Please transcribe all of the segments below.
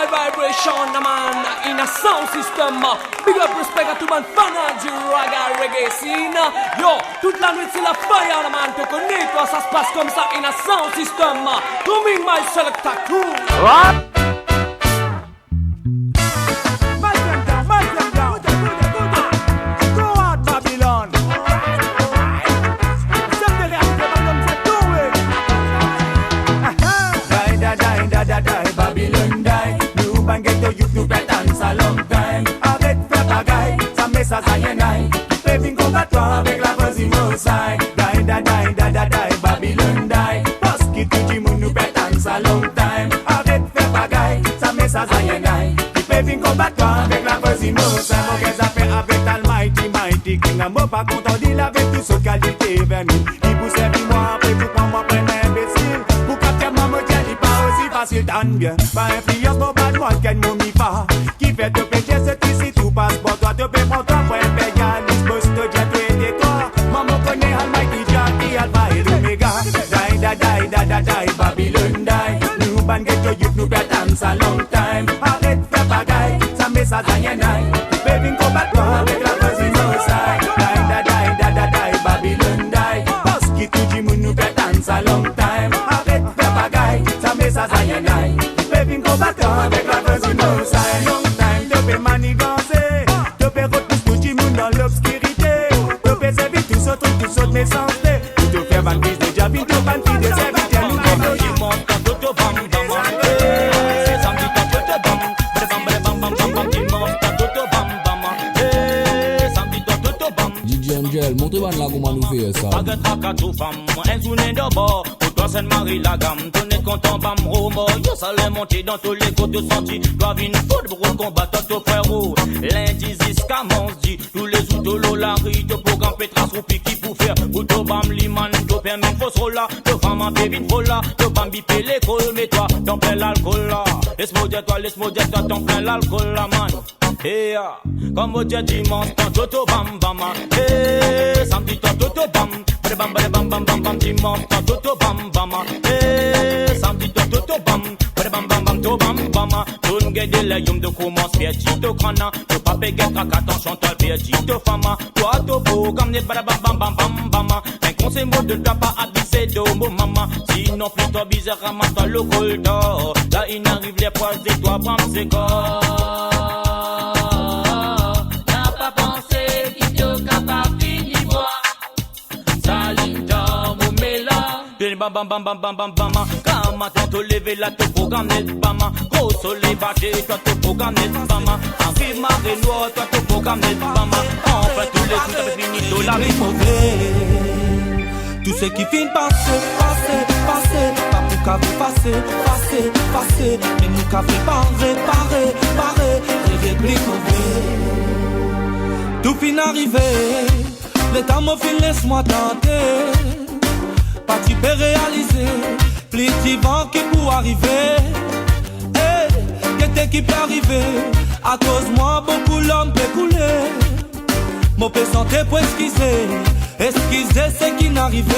World vibration, man, in a sound system. Big up respect to man fan du reggae scene. Yo, toute la nuit c'est la fire, man. Tu connais toi, ça se passe comme ça in a sound system. Coming my selector crew. Ça y est, fais vin combattre avec la voisine au side. Die, Babylone die. Parce que tout le monde nous pète en ça long time. Arrête faire bagaille, ça met ça y est, fais vin combattre avec la voisine au side. Mon qu'est-ce à faire avec Almighty King. Un mot pas content d'il avec tout ce qualité vers nous. Qui vous servit moi après tout pour moi prenne imbécile. Pour capter maman dit pas aussi facile tant bien. Pas influence mon bad moi qu'elle m'ont mis pas. Qui fait te pécher ce ici tout passe pour toi. Te paie pour toi pour impérialisme. Boss te jet tout et toi. Maman connaît Almighty Jackie Alpha et Omega. Die, Babylone die. Nous ban get your youth nous pète en ça long time. Arrête faire bagaille, ça met ça y est. Baby combat toi avec la voisine au side. Die, Babylone die. Parce que tout le monde nous pète en ça long time. Arrête faire bagaille, ça met ça y est. Baby combat toi avec la voisine au side. Long time, te paie manigancer. Te paie repousse tout le monde dans l'obscurité. Te paie servir tout ce truc, tout ce méchanceté. Tout te faire ban fils de Javi, tout ban fils de servir. Montre-moi là comment nous fait ça. Baguette à tout femme, un souvenir de bord. Pour toi, c'est Marie la gamme. Ton nez content, bam, romo. Yo, ça l'est monté dans tous les côtés sortis. Toi, vine foot pour combattre ton frérot. Lundi, jusqu'à dit. Tous les outils, la rue, te programme Petras ou Piki pour faire. Ou to bam, liman, to permet fausse rola. To femme, un bébé, vola. To bam, bipé l'école. Mais toi, t'en plein l'alcool là. Laisse-moi dire toi, t'en plein l'alcool là, man. Hey, comme vous dites dimanche, tant toto bam bam. Hey, samedi tant toto bam. Bam bam dimanche tant toto bam bam. Hey, samedi tant toto bam. Bam to bam bam. Tout le monde de l'ayum de commence piège to crana. To pas péger cracaton chantal piège to fama. Toi to beau comme net bam. Un conseil mot de ta pas abyssé de mon maman. Sinon plutôt bizarre ramasse le colda. Là il arrive les poils de toi bam c'est quoi. Bam. Quand matin te lever là te programme net bama. Gros soleil bâché toi te programme net bama. En vie marée noire toi te programme net bama. Enfin tous les coups t'avais fini de la vie mauvais. Tout ce qui finit passer. Pas pour qu'à vous passer. Mais nous qu'à réparer. Réplique mauvais. Tout fin arrivé. Le temps me file laisse-moi tenter. Pas tu peux réaliser, plus tu vent qui pour arriver. Hey, qu'est-ce qui peut arriver? À cause moi, beaucoup l'homme peut couler. Mon peut santé pour esquiser ce qui n'arrivait.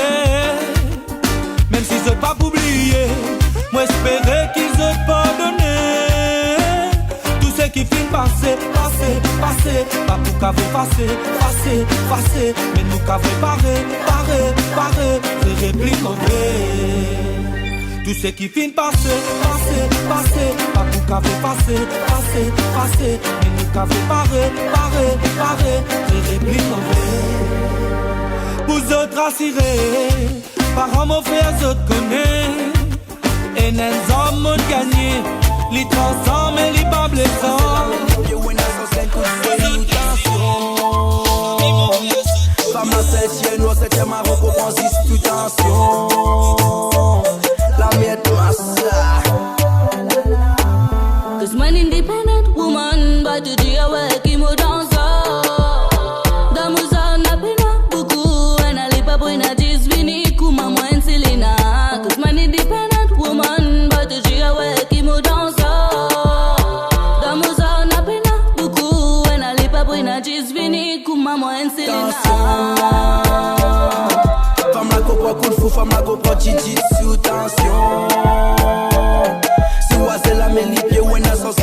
Même si c'est pas pour oublier, moi espérais qu'ils aient pardonné. Tout ce qui finit passer. Pas pour qu'à vous passer. Mais nous qu'à réparer. Réplique en vrai. Tout ce qui finit passer. Pas pour qu'à vous passer. Mais nous qu'à réparer. Réplique en vrai. Vous autres assurés, parents mon frère, autres connaissent. Et les hommes ont gagné. Les transforment et les bas blessants. Femme la septième, nous septième Marocco, prend 6 toute tension. La miette massa. Cause man independent woman, but to do your work, you mo dansa. Damusa na pena buku, and I live up when I just vini kuma mo en Selena. Cause man independent woman, but to do your work, you mo dansa. Damusa na pena buku, and I live up when I just vini kuma mo en Selena. Femme la copro coup de fou, femme la copro Gigi sous tension. Si oise la meni pied ou en sens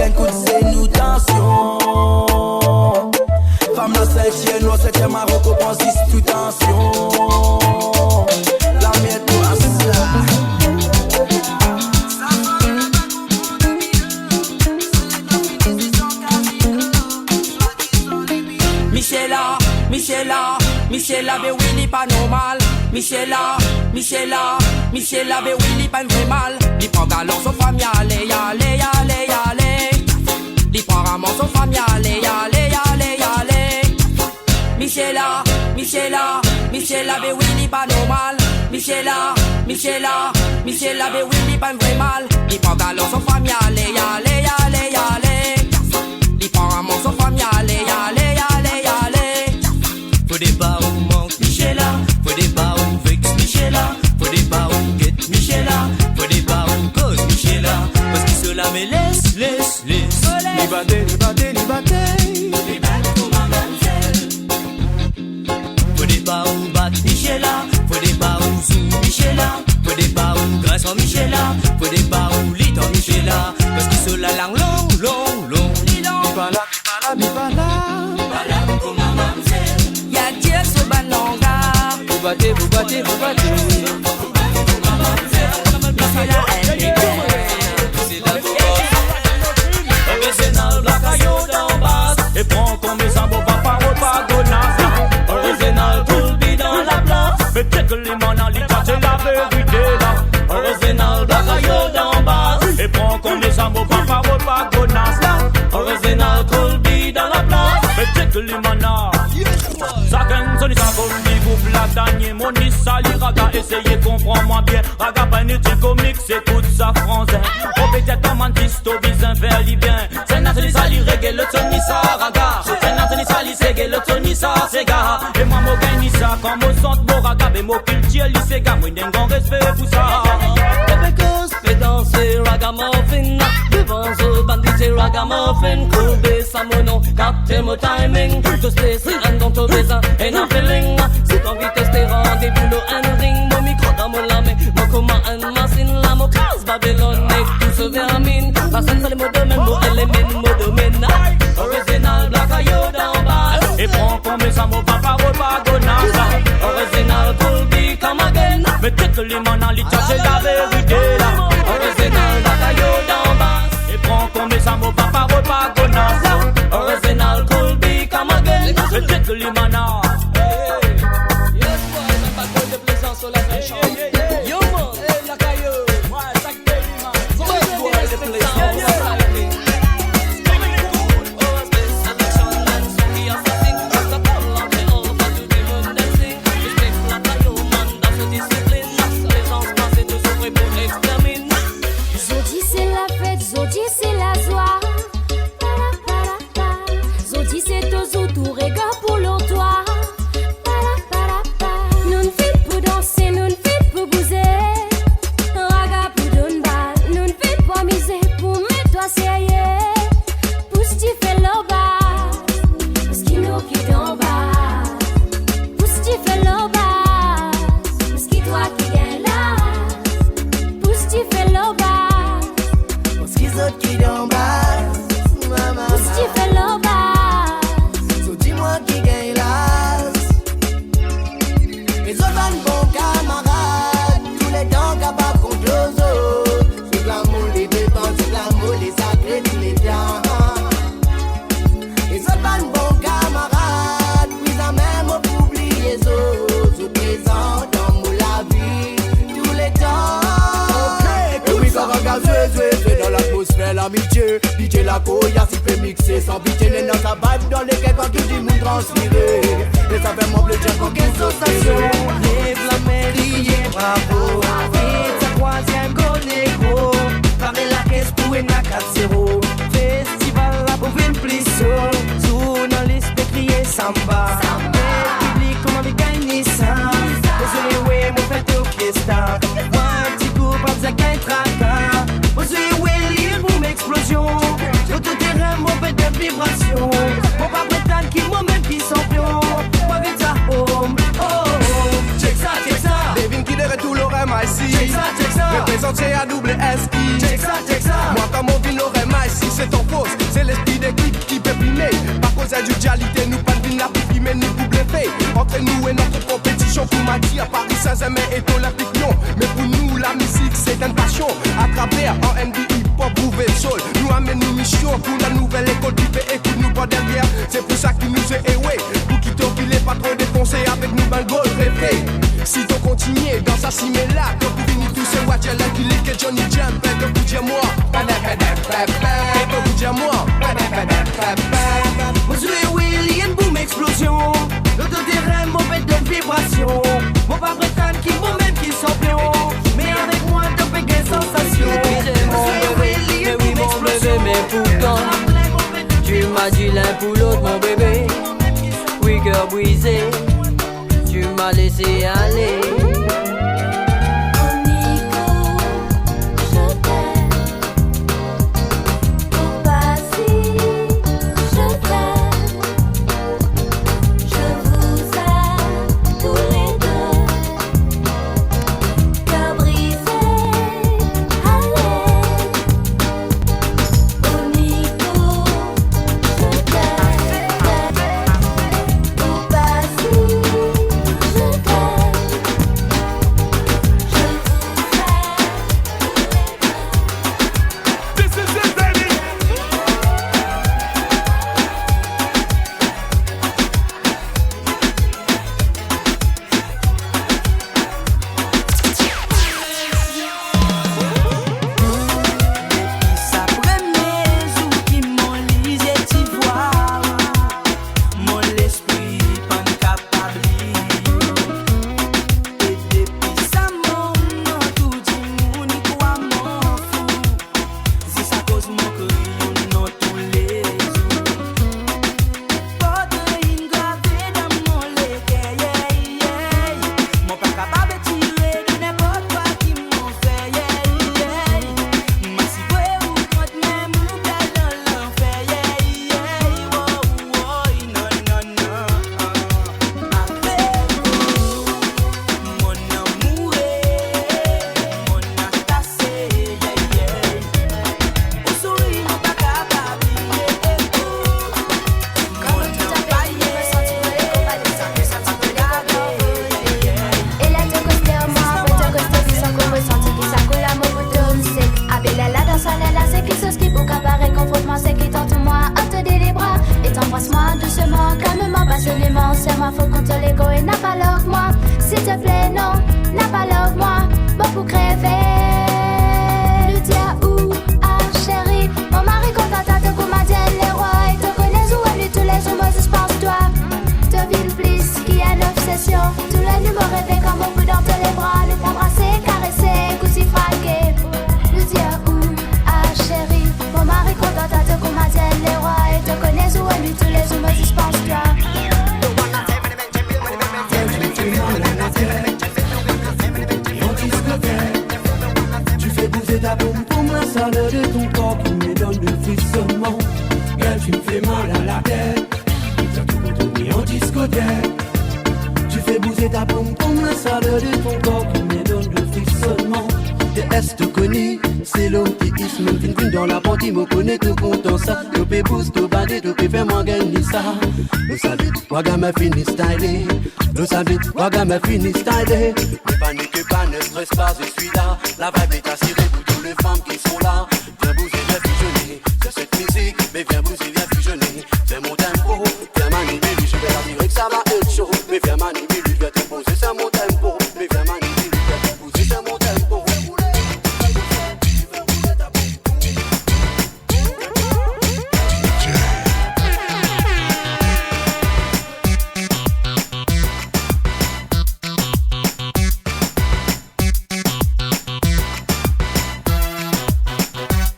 Michela, Michela, be Willy pas normal. Michela, Michela, Michela, be Willy pas vrai mal. Li prend galon son femme, yale, yale, yale, yale. Li prend ramon son femme, yale, yale, yale, yale. Michela, Michela, Michela, be Willy pas normal. Michela, Michela, Michela, be Willy pas vrai mal. Li prend galon son femme, yale, yale, yale, yale. Li prend ramon son femme, yale, yale, yale, yale. Faut des bas où manque Michela, faut des bas où vex Michela, faut des bas où get Michela, faut des bas où cause Michela, parce qu'il se la met laisse. Liberté, liberté, liberté. Faut des bas où bat Michela, faut des bas où sous Michela, faut des bas où grâce à Michela, faut des bas où lit en Michela, parce qu'il se la langue long. Bibala. Y'a Dieu sur Bananga. Vous battez. Original Black Ayo d'en bas, et prends comme mes sambos, papa, repas, gonas. Original Cool B dans la place, mais check les monalitas, c'est la vérité là. Original Black Ayo d'en bas, et prends comme mes sambos, papa, repas, gonas. Original Cool B dans la place, mais check les monas. Chacun son isa comme dit groupe la dernier mon isa li raga essayez comprends-moi bien raga pas inutile comique c'est toute sa français on peut être un mantiste au bizin vers libyen c'est Nathalie Sali reggae le Tony sa raga c'est Nathalie Sali segé le Tony sa sega et moi mo gagne ça quand mo sente mo raga mais mo culture li sega moi d'un grand respect pour ça Avec eux, fait danser ragamuffin. Devant eux, bandit et ragamuffin. Kobe, Samono, captain mon timing. Just listen and don't obey and I'm feeling. Si t'as envie de tester, rendez-vous le ring. Mon micro dans mon lame, mon coma and machine. La mo classe Babylone, tout se vermine. La scène, c'est les mots de même, mots éléments, mots de mena. Original Black Ayo d'en bas. et prends comme mes sambos, papa, repas, gonas. Original Cool B, come again. mais check les monalitas, c'est la vérité là. Original Black Ayo d'en bas. Et prends comme mes amours, papa, repas, gonas. Original Cool B, come again. Et check les manas. Yes, boy, on pas trop de plaisance sur la méchante. Yo, man, la caillou. Ouais, ça que t'es dit, man. So, boy, de plaisance. Zodi c'est la fête, Zodi c'est la joie. Zodi c'est toujours tout regard pour l'autoir. Nous ne fait pour danser, nous ne fait pour bouger. Raga pour donner balle, nous ne fait pas miser pour mettre toi sérieux. Pousse tu fais le bas, parce qu'il nous qui d'en bas. Pousse tu fais le bas, parce qu'il toi qui gagne là. Pousse tu fais le bas. Autres qui d'en bas, maman. Pousse tu fais le bas. So dis-moi qui gagne l'as. Les autres bons camarades, tous les temps capables contre les autres. C'est l'amour, les dépenses, c'est l'amour, les sacrés, tous les temps. Les autres bons camarades, puis à même pour oublier les autres. Au présent, dans mon la vie, tous les temps. Et oui, Karaga, c'est dans l'atmosphère, l'amitié. DJ la Koya, si peut mixer sans pitié. Les notes à vibe dans les quelques qui dit nous transpirer. Et ça fait mon bleu, tiens, pour qu'une sensation. Lève la mairie, bravo. Et ta troisième goal négro. Parler la caisse pour une à 4-0. Festival la pour une plisson. Journaliste de crier samba. Et public comment il gagne ça. Désolé, oui, mon fait au fiesta. Moi, un petit coup, pas besoin qu'un tracas. Désolé, oui, lire pour m'explosion. Sur tout terrain, mon fait de vibration. Mon pas prétendre qu'il moi-même qui champion. Moi, vite ça, home, oh. Check ça. Devine qui devrait tout l'oreille, ici. Check ça. Représenté à double S.I. Check ça. Moi, comme on vit l'oreille, ici, c'est ton fausse. C'est l'esprit d'équipe qui peut primer. Par cause d'individualité, nous pas de la plus mais ni pour bluffer. Entre nous et notre compétition, pour Mati à Paris Saint-Germain et Olympique Lyon. Mais pour nous, la musique, c'est une passion. À travers en NBA, pop, prouver soul. Nous amène une mission pour la nouvelle école qui fait écoute nous pas derrière. C'est pour ça qu'il nous est éoué. Pour qui t'offre les patrons. Si t'on continue dans sa cimela, quand vous venez tous ce watch, elle a qu'il que Johnny Jump, quand vous dites moi, quand vous dites moi, vous jouez Willy and boom explosion. L'auto-terrain, mon bête de vibration. Mon pas prétendre qui mon même qui champion. Mais avec moi, t'as fait des sensations. Mais oui mon bébé, mais pourtant tu m'as dit l'un pour l'autre mon bébé. Oui cœur brisé, tu m'as laissé aller. Wagama fini stylé, nous savons, Wagama fini stylé. Ne paniquez pas, ne stresse pas, je suis là. La vibe est assurée pour toutes les femmes qui sont là. Viens bouger, viens fusionner, c'est cette musique, mais viens bouger, viens fusionner. C'est mon tempo, viens manipuler, je vais la dire que ça va être chaud. Mais viens manipuler, viens te poser, c'est mon tempo. Mais viens manipuler, viens te poser, c'est mon tempo.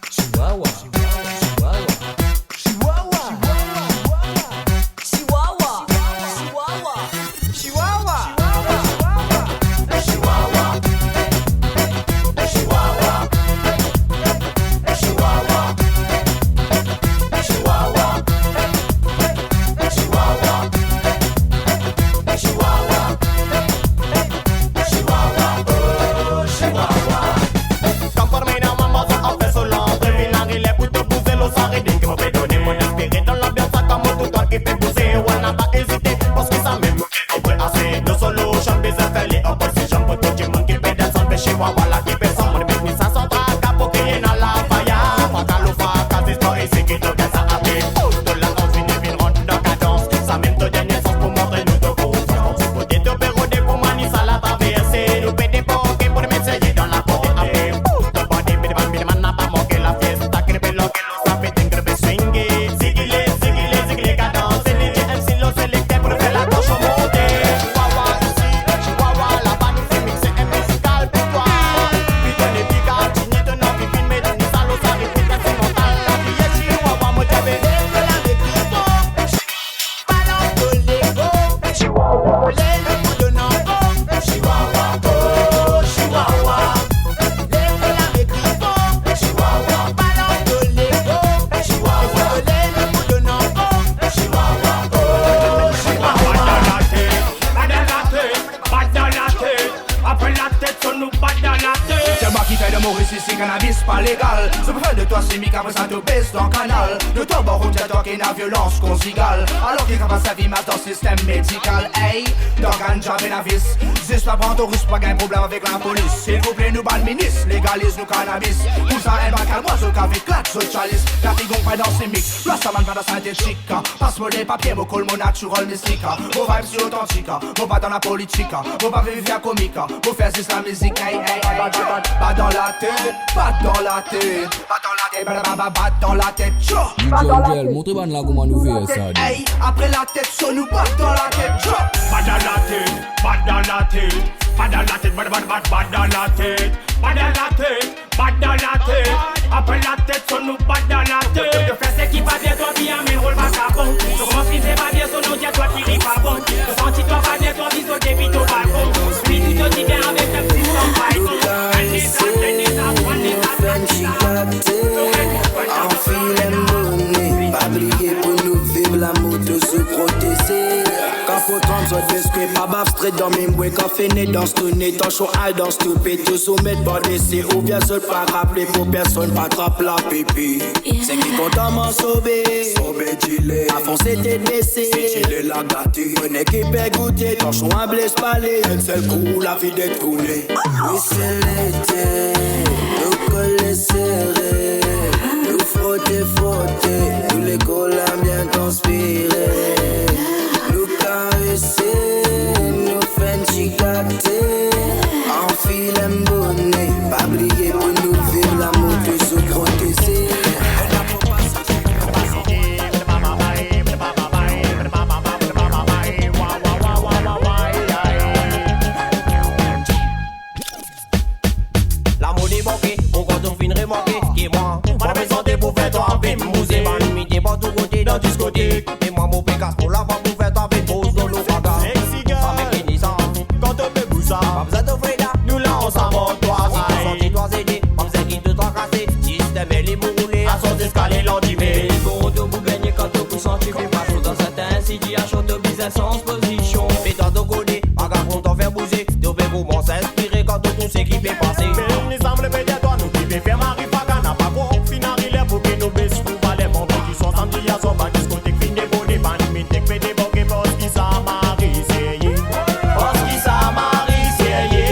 Chihuahua. après ça te baisse dans le canal. De ton bord où t'as toqué la violence conjugale. Alors qu'il capable sa vie mal dans le système médical. Hey, dans ganja et la vis. Juste la bande au russe, pas qu'un problème avec la police. S'il vous plaît, nous ban ministre, légalise nous cannabis. Tout ça est bac à moi, ce café claque, ce chalice. La figon pas dans ses mix, la saman pas dans synthétique. Passe-moi des papiers, mon col, mon natural mystique. Mon vibe si authentique, mon pas dans la politique. Mon pas vivre via comique, mon faire juste la musique. Hey, hey, hey, pas dans la tête, pas dans la tête. Pas dans la tête, pas dans la tête. DJ, montrez-moi là comment nous faisons ça. Hey, après la tête, so nous pas dans la tête. Pas dans la tête, pas dans la tête. Pas dans la tête, pas dans la tête. Pas dans la tête, pas dans la tête. Après la tête, so nous pas dans la tête. De faire ce qui va bien, toi qui amène, roule pas ça bon. Je commence qui c'est pas bien, so nous dire toi qui ris pas bon. Je sens toi pas bien, toi qui saute des vite au balcon. Puis tout aussi bien avec un petit son python. En filet monnaie, pas oublier pour nous vivre la moto se protéger. Quand faut 30 autres d'esprit, pas baf straight dans mes mouets. Quand fini dans ce tourné, ton show high dans ce toupé. Tout soumettre pas d'essai, ou bien seul pas rappeler pour personne, pas trappe la pipi. C'est qui content m'en sauver, sauver gilet. À fond c'était baissé, c'est gilet la gâté. Une équipe est goûtée, ton show un blesse palais. Un seul coup, la vie détournée. Oui c'est l'été, nous coller serré. Nous frotter, tous les collants bien transpirés. Nous caresser, nous faire chicater. En filet bonnet, pas oublier pour nous vivre l'amour de se protéger. La monnaie manquée, on compte on finit remarquer. Qui est moi, ma santé pour faire toi un peu mouser. Ma nuit pas tout côté dans discothèque. Et moi mon pécasse pour la voir pour faire toi un peu pose dans l'eau faga. Ça met qui ça, quand on peut bouger ça. Pas besoin de Freda, nous là on s'en va toi. Si tu sens toi aider, pas besoin qui te tracasser. Système et les bourrelés, à son escalier l'antimé. Bon de vous gagner quand on vous sent tu fais pas chaud dans certains sites. À chaud de business sans position. Et toi de côté, pas qu'à qu'on t'en faire bouger. De vous m'en s'inspirer quand on tout ce qui fait passer. Mais semble péter toi, nous qui fait faire Marie Faga n'a pas bon. Finari l'air pour que nous baissons pour pas les monter. Qui sont samedi à son bas, discothèque, fin des beaux des bandes. Mintec, fait des boquets, parce qu'ils ça Marie, c'est yé. Parce qu'ils ça Marie, c'est yé.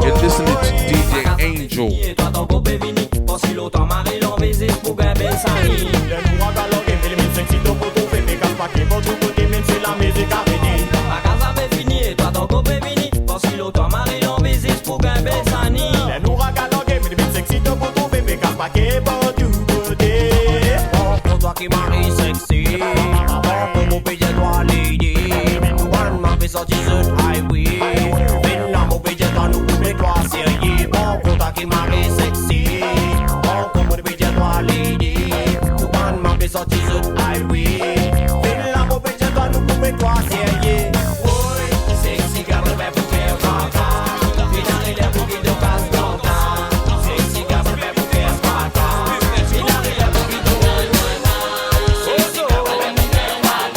You're listening to DJ Angel. Et toi ton copé vini, parce qu'il autant Marie l'en baiser pour gagner sa vie. Les nous à galoguer, mais les mêmes sexy donc pour tout faire. Mais casse pas qu'il faut tout côté, même si la musique a fini. Ma casa avait fini, et toi ton copé vini, parce qu'il autant Marie l'en baiser pour gagner sa vie. Les nous à galoguer, mais les mêmes sexy donc pour tout faire. Mais casse pas qu'il faut tout côté. Pour toi qui Marie sexy, pour mon pays toi lady. One m'a fait sortir ce highway. Maintenant mon pays toi nous pouvons toi sérieux. Pour toi qui Marie sexy, pour mon pays toi lady. One m'a fait sortir ce highway. Maintenant mon pays toi nous pouvons toi sérieux. Sexy car le même pour faire caca. Finale l'air pour qu'il te passe dans ta. Sexy car le même pour faire caca. Finale l'air pour qu'il te passe dans ta. Sexy car le même pour faire caca.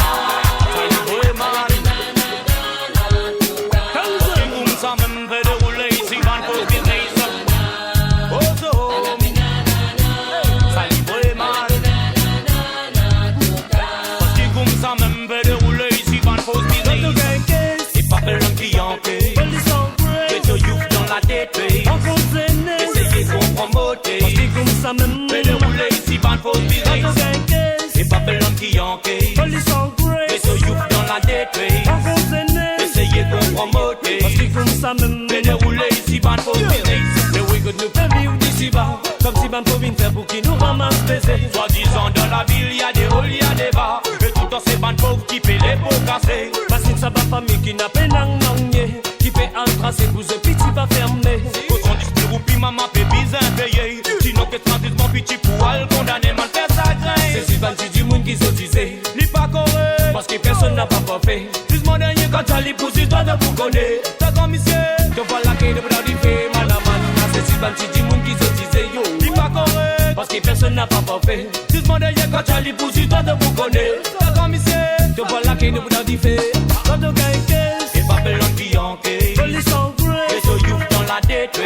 Ça même fait dérouler ici, van pour business. Ozo, ça livre mal. Parce que comme ça même fait dérouler ici, van pour business. Et pas belle l'homme qui enquête. Que tu youth dans la tête. Essayez qu'on promote. Parce que comme ça même fait dérouler ici, van pour business. Et pas belle l'homme qui enquête. Que tu youth dans la tête. Essayez qu'on promote. Parce que comme ça même fait dérouler ici, van pour business. Mais oui que nous fait vivre d'ici bas. Comme si van pour venir faire pour qui nous ramasse baiser. Soi-disant dans la ville y'a des halls, y'a des bars. Et tout dans ces bandes pauvres qui fait les pots cassés. Parce que ça va famille qui n'a pas n'angné. Qui fait un tracé, vous et petit va fermer. Quand on dit ou puis maman fait bizarre payé. Sinon que tranquillement petit pour aller condamner mal faire sa graine. C'est si van du monde qui se disait. Li pas correct. Parce que personne n'a pas fait. Juste mon dernier quand t'as les poussés, toi de vous connaître. T'as comme monsieur. Te voilà qui ne peut pas dire madame. C'est si van du monde qui se disait yo. Li pas correct. Parce que personne n'a pas fait. Juste mon dernier quand t'as les poussés, toi de vous connaître. T'as comme monsieur. Te voilà qui ne peut pas dire quand de quelqu'un. Et pas belle qui enquête. Police en grey. Et so youth dans la tête.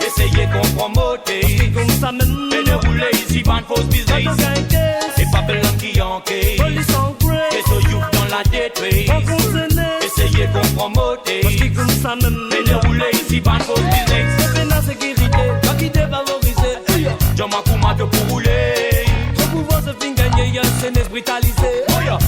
Essayez qu'on promote. Comme ça même. Et dérouler ban fausse business. Et Babylone qui enquête. Que so you dans la détruite. Essayez qu'on promote. Mais ne roulez ici ban fausse business. La sécurité, toi qui dévalorisé. J'en m'accoume pour rouler. Son pouvoir se fin gagner, y'a un CNS brutalisé.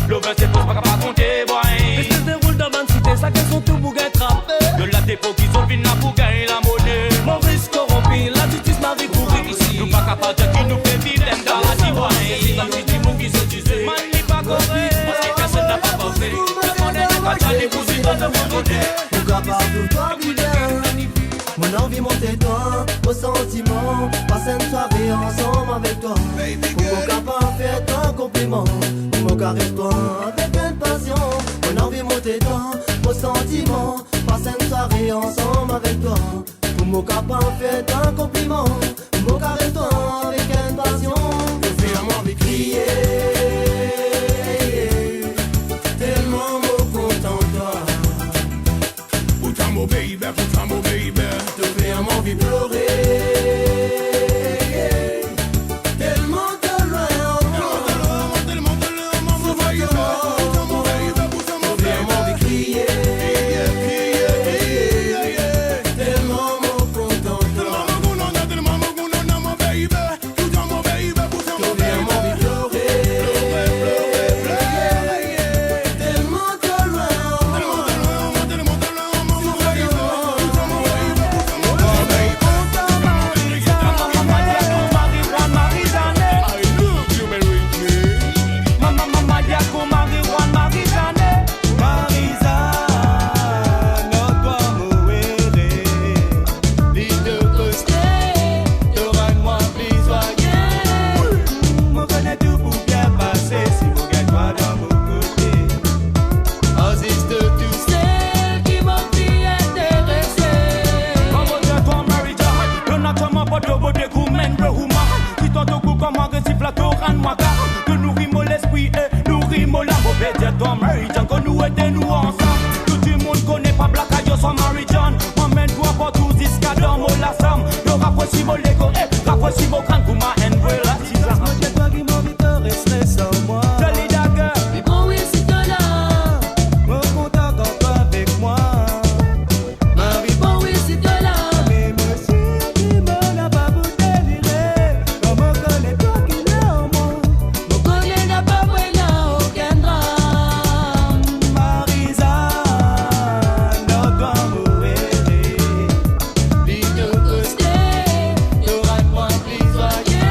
L'over c'est pour pas raconter, boy. Et se déroule dans ma cité, ça qu'elles sont tout pour attraper. De la dépôt qui sont finis pour gagner la monnaie. Mon risque corrompu, la justice m'a courir ici. Nous pas capables de qui nous fait vivre dans la divoine. C'est comme si du monde qui se disait. Man n'est pas correct, parce que personne n'a pas parfait. Le monde est pas calé pour si dans le monde. Nous capables de toi, mon envie monter toi, au sentiment. Passer une soirée ensemble avec toi. Pour mon capable faire un compliment. Pour mon carré toi, avec une passion. Mon envie monter toi, au sentiment. Passer une soirée ensemble avec toi. Pour mon capable faire un compliment. Pour mon carré toi, avec une passion. Je fais un envie crier. Tellement mon content toi. Put on my baby, put on my baby. Te fais un envie pleurer. Tellement de loin, tellement de loin, mon baby. Put on my baby, put on my baby. Te fais un envie crier. Tellement mon content toi. Tellement mon baby. Put on my baby, put on my Te fais un envie pleurer. Tellement de loin, tellement de loin, mon baby. Que nous rimons l'esprit et nous rimons la mauvaise toi Marie-Jean, que nous aidons nous ensemble. Tout le monde connaît pas Black Ayo sans Marie-Jean. M'emmène-toi pour tout jusqu'à dans mon la somme. Le rapproché mon Lego et rapproché mon crâne pour ma umbrella. Si ça me dit toi qui m'en vite rester sans moi. Jolly dagger. Mais bon oui c'est toi là. Me contact encore avec moi. Mais bon oui c'est toi là. Mais monsieur qui me l'a pas pour délirer. Comme me connais toi qui l'est en moi. Me connais n'a pas voilà aucun drame. Marisa, notre doigt mourir. Vite de rester. T'auras moins plus soigné.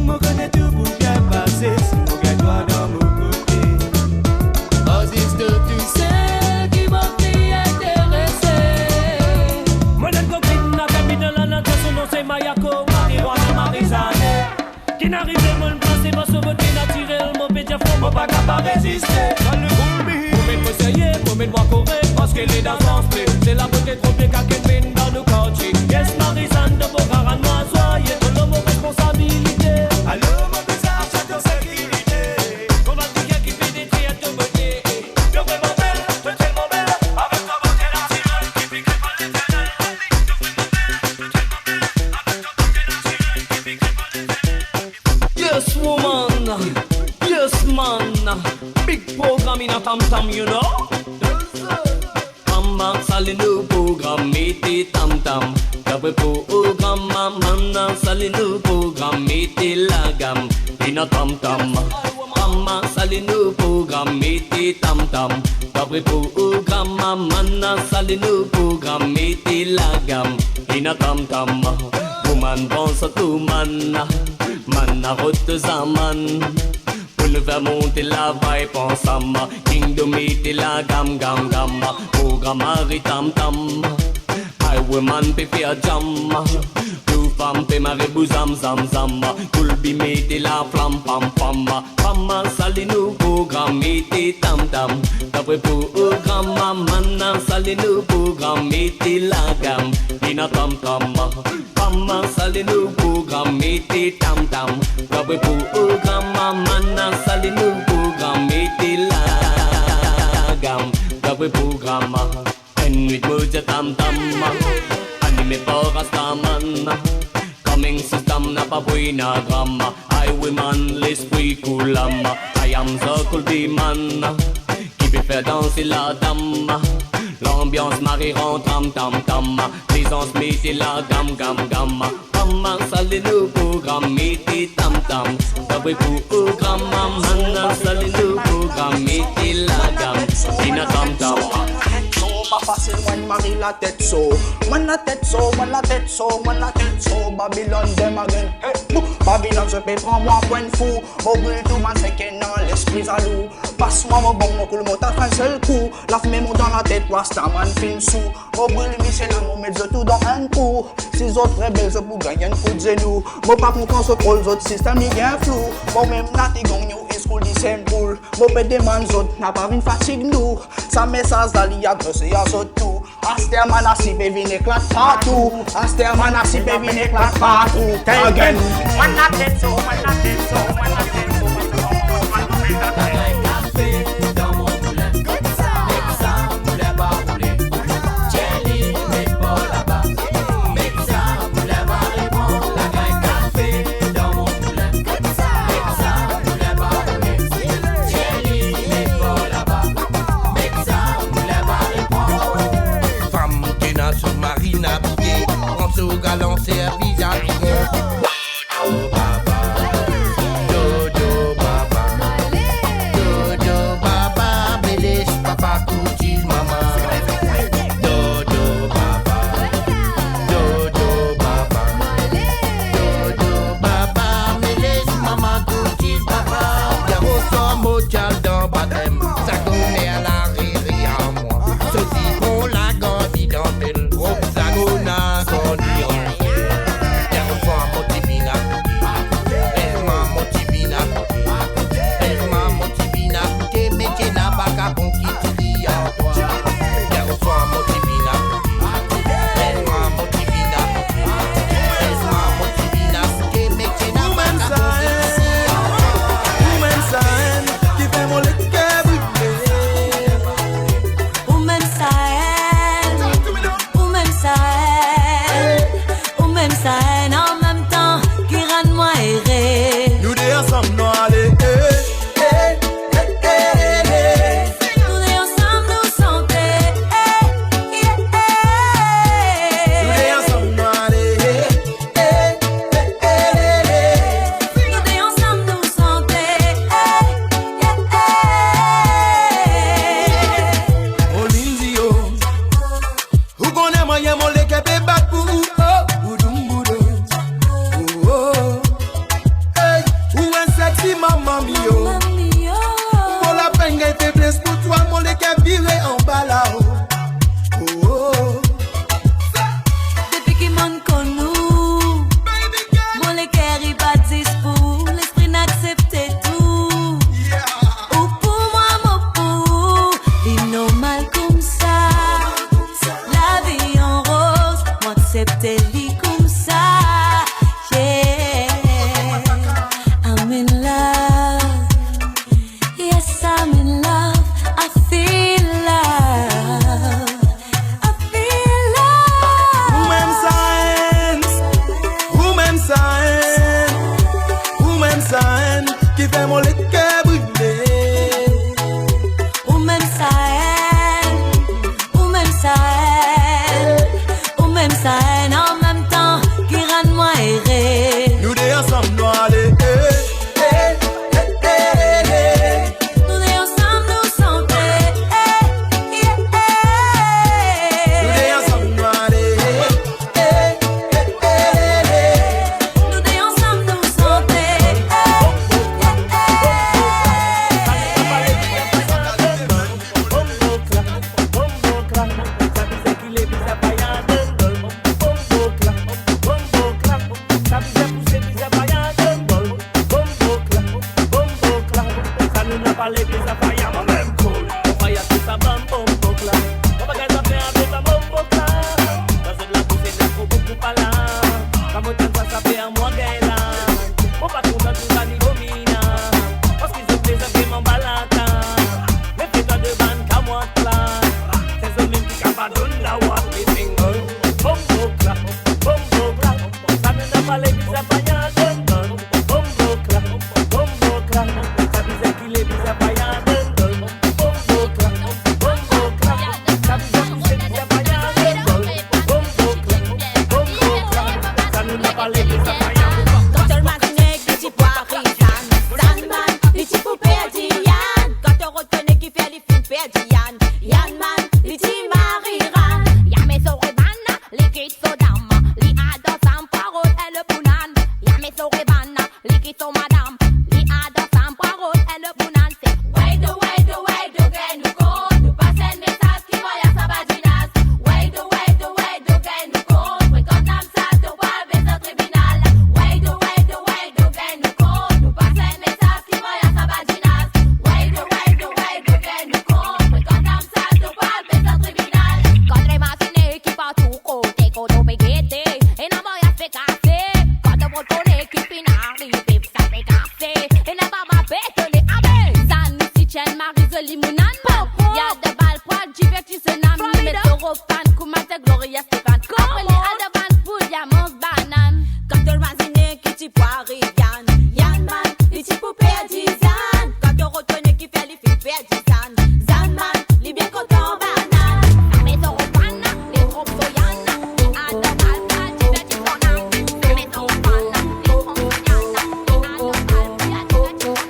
Me connais tout pour bien passer. Si mon gars toi dans mon côté. Osis de tous Ceux qui m'ont pris intéressé. Moi n'aime qu'au crime, n'a qu'à mis dans la nature, son nom c'est Mayako, marijuana Marizane. Qui n'arrive pas à me passer, ma sauveté naturelle, mon pédia fond, mon pas capable résister. Dans le gourbi. Moi sérieux, moi correct, parce qu'elle est dans son split. C'est la beauté trop bien qu'à Kevin dans le quartier. Yes, Marizane, de vos caras noirs, soyez de l'homme aux responsabilités. Allô, mon bizarre, chante en sécurité. On va dire qui fait des triades de beauté. T'es vraiment belle, t'es tellement belle. Avec ta beauté naturelle qui pique par l'éternel. Yes, woman. Yes, man. Big program in a tam-tam, you know. Maman, salut nous programme, mettez tam-tam. D'après programme, maman, salut nous programme, mettez la gamme. In a tam-tam. Maman, salut nous programme, mettez tam-tam. D'après programme, maman, salut nous programme, mettez la gamme. In a tam-tam. Woman, pense tout man. Man, arrête zaman. Pour le faire monter la vibe ensemble. Kingdom mettez la gamme, gamme, gamme. Programme Harry tam tam. Highway man pe faire jam. Two femmes pe marrer bouzam zam zam. Coulby mettez la flamme pam pam. Femme salut nous programme mettez tam tam. D'après programme man salut nous programme mettez la gamme. Ina tam tam. Femme salut nous programme mettez tam tam. D'après programme man salut nous programme mettez la gamme. D'après programme nuit moja tam tam. Anime por Rastaman. farming system n'a pas pris na drama. I woman l'esprit coulama. I am the cool man qui peut faire danser la dame. L'ambiance marieront tam tam tam. Plaisance mettez la gamme gamme gamme. Maman salé le programme mettez tam tam. D'après programme maman salé le programme mettez la gamme. Dina tam tam. Pas facile, moi marie la tête so. Moi la tête so, moi la tête so, moi la tête so. Babylone them again. Hey, Babylone se fait prendre moi point de fou. Mon brûle tout man c'est qu'un dans l'esprit jaloux. Passe-moi mon bon, mon coule, mon t'as fait un seul coup. La fumée monte dans la tête, Rastaman fin sous. Mon brûle Michel, mon met tout dans un coup. Si autres rebelles, je pour gagner un coup de genou. Mon pas pour qu'on se colle, les autres systèmes, il y a un flou. Mon même nati gong, you is cool, the same pool. Mon pète des man, autres n'a pas une fatigue nous. Ça message d'ali à grosser à tout. Asterman a si baby éclate partout. Asterman a si baby éclate partout. Again. One not dead so, one not dead so, one not dead so, one not dead so. Café dans mon moulin, comme ça, moulin va rouler. Jelly, mais pas là-bas. Mexa, moulin va répondre. La graine café dans mon moulin, comme ça, moulin va rouler. Jelly, mais pas là-bas. Mexa, moulin va répondre. Femme qui n'a son mari navigué, on se galant servi à Dodo Baba, Dodo Baba, Dodo Baba, Bélis Papa Koutis Mama, Dodo Baba, Dodo Baba, Dodo Baba, Bélis Mama Koutis Papa. Y'a au motel dans baptême, ça connaît à la rire à moi. Ceci pour la gandie dentelle, Roxagona son diron. madame. Li adore femme poireau et le bounal fait. Way do, gain nous compte. Nous passe un message qui voyage sa vaginas. Way do, gain nous compte. Fréquente âme ça, te voit avec le tribunal. Way do, gain nous compte. Nous passe un message qui voyage sa vaginas. Way do, gain nous compte. Fréquente âme ça, te voit avec le tribunal. Quand les matinées qui partent tout côté, qu'on nous fait guetter. Et non, moi, y'a fait café. Quand on retourne, qui finit, ça fait café. Et n'a pas ma bête, les abeilles. Ça nous si tienne, Marie, de limonade. Y'a des balles, poils, divertissement. Mais le refan, Koumate, Gloria, Stéphane. Après les adevans, pour diamants, banane. Quand on rasiné, qui t'y poire, Yann man, les petits poupées à 10 ans. Quand on retourne, qui fait les filles à 10 ans. Zan man, les bien contents, banane. Mais ton refan, les trop soyannes. Les adevans, poils, divertissement. Mais ton refan, les trop soyannes.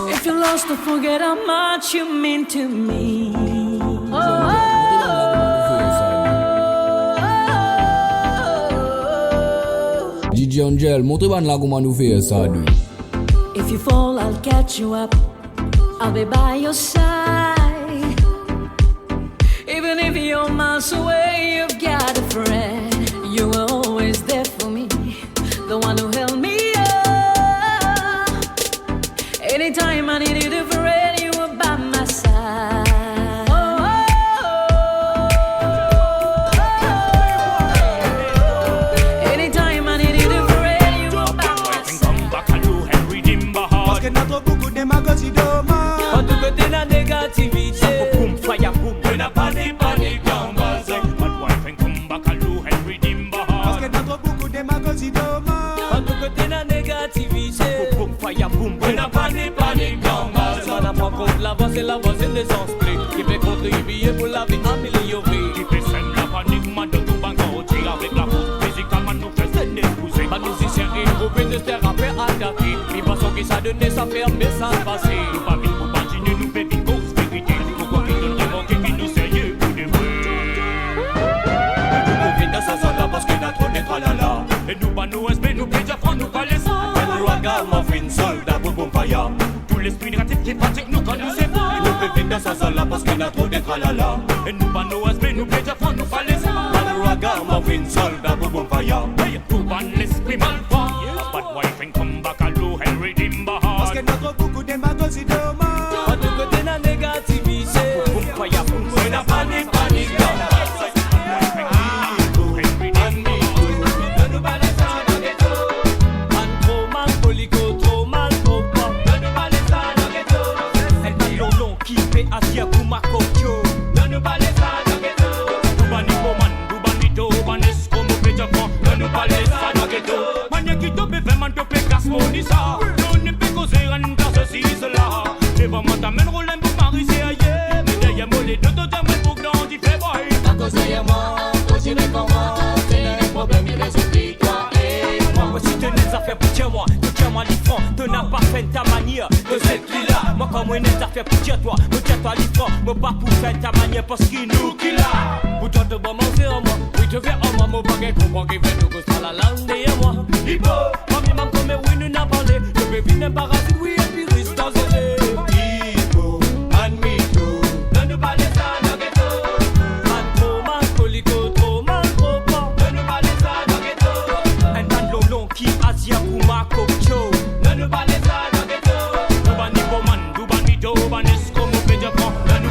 If you're lost, don't forget how much you mean to me. DJ Angel, montre-moi là comment nous fait ça. If you fall, I'll catch you up. I'll be by your side. Even if you're miles away, you've got a friend. You were always there for me, the one who held me up. Anytime I needed a friend, you were by my side. Anytime I needed a friend, you were by my side. Parce que notre beaucoup de démagogie demain. En tout côté la négativité. Boom, fire, boom. On n'a pas de panique en bas. Bad wife and come back a lou and redeem Parce que notre beaucoup de démagogie demain. En tout côté la négativité. Boom, fire, boom. On n'a pas de panique en bas. Ça n'a pas compte l'avancée, l'avancée des esprits. Qui peut contribuer pour la vie améliorée. Qui peut sème la panique, man de tout bancoté. Avec la force physiquement nous fait se dépousser. Pas musicien et groupé de terre à faire attaquer. Les façons qui ça donné, ça fait un message passé. Nous pas vite pour continuer, nous fait une cause vérité. Pourquoi qui donne vraiment qui nous sérieux pour de vrai. Nous vite dans sa salle parce qu'il a trop de tralala. Et nous pas nous esprit, nous plaisir prendre, nous pas les ça. Le regard m'a fait une soldat pour bon fire. Tout l'esprit négatif qui pratique nous quand nous c'est pas. Nous fait vite dans sa salle parce qu'il a trop de tralala. Et nous pas nous esprit, nous plaisir prendre, nous pas les ça. Le regard m'a fait une soldat pour bon fire. Tout ban l'esprit malfort. Bad wife and come back a low and redeem Parce que notre beaucoup de démagogie demain. En tout côté la négativité. Boom, fire, boom. On n'a pas de panique. Me pas pour faire ta manière parce qu'il nous qui l'a. Pour toi de bon manger en moi. Oui te fais en moi. Mon baguette comprend qu'il fait nous que ça la langue derrière moi. Libo, mamie m'en comme oui nous n'a parlé. Le bébé n'est pas racine oui et puis risque dans ce lait. Libo, admito. Ne nous parlez ça dans ghetto. Man trop mal colico, trop mal trop bon. Ne nous parlez ça dans ghetto. Un man long qui asia pour ma cocho. Ne nous parlez ça dans ghetto. Dubani boman, dubani do, dubani sko.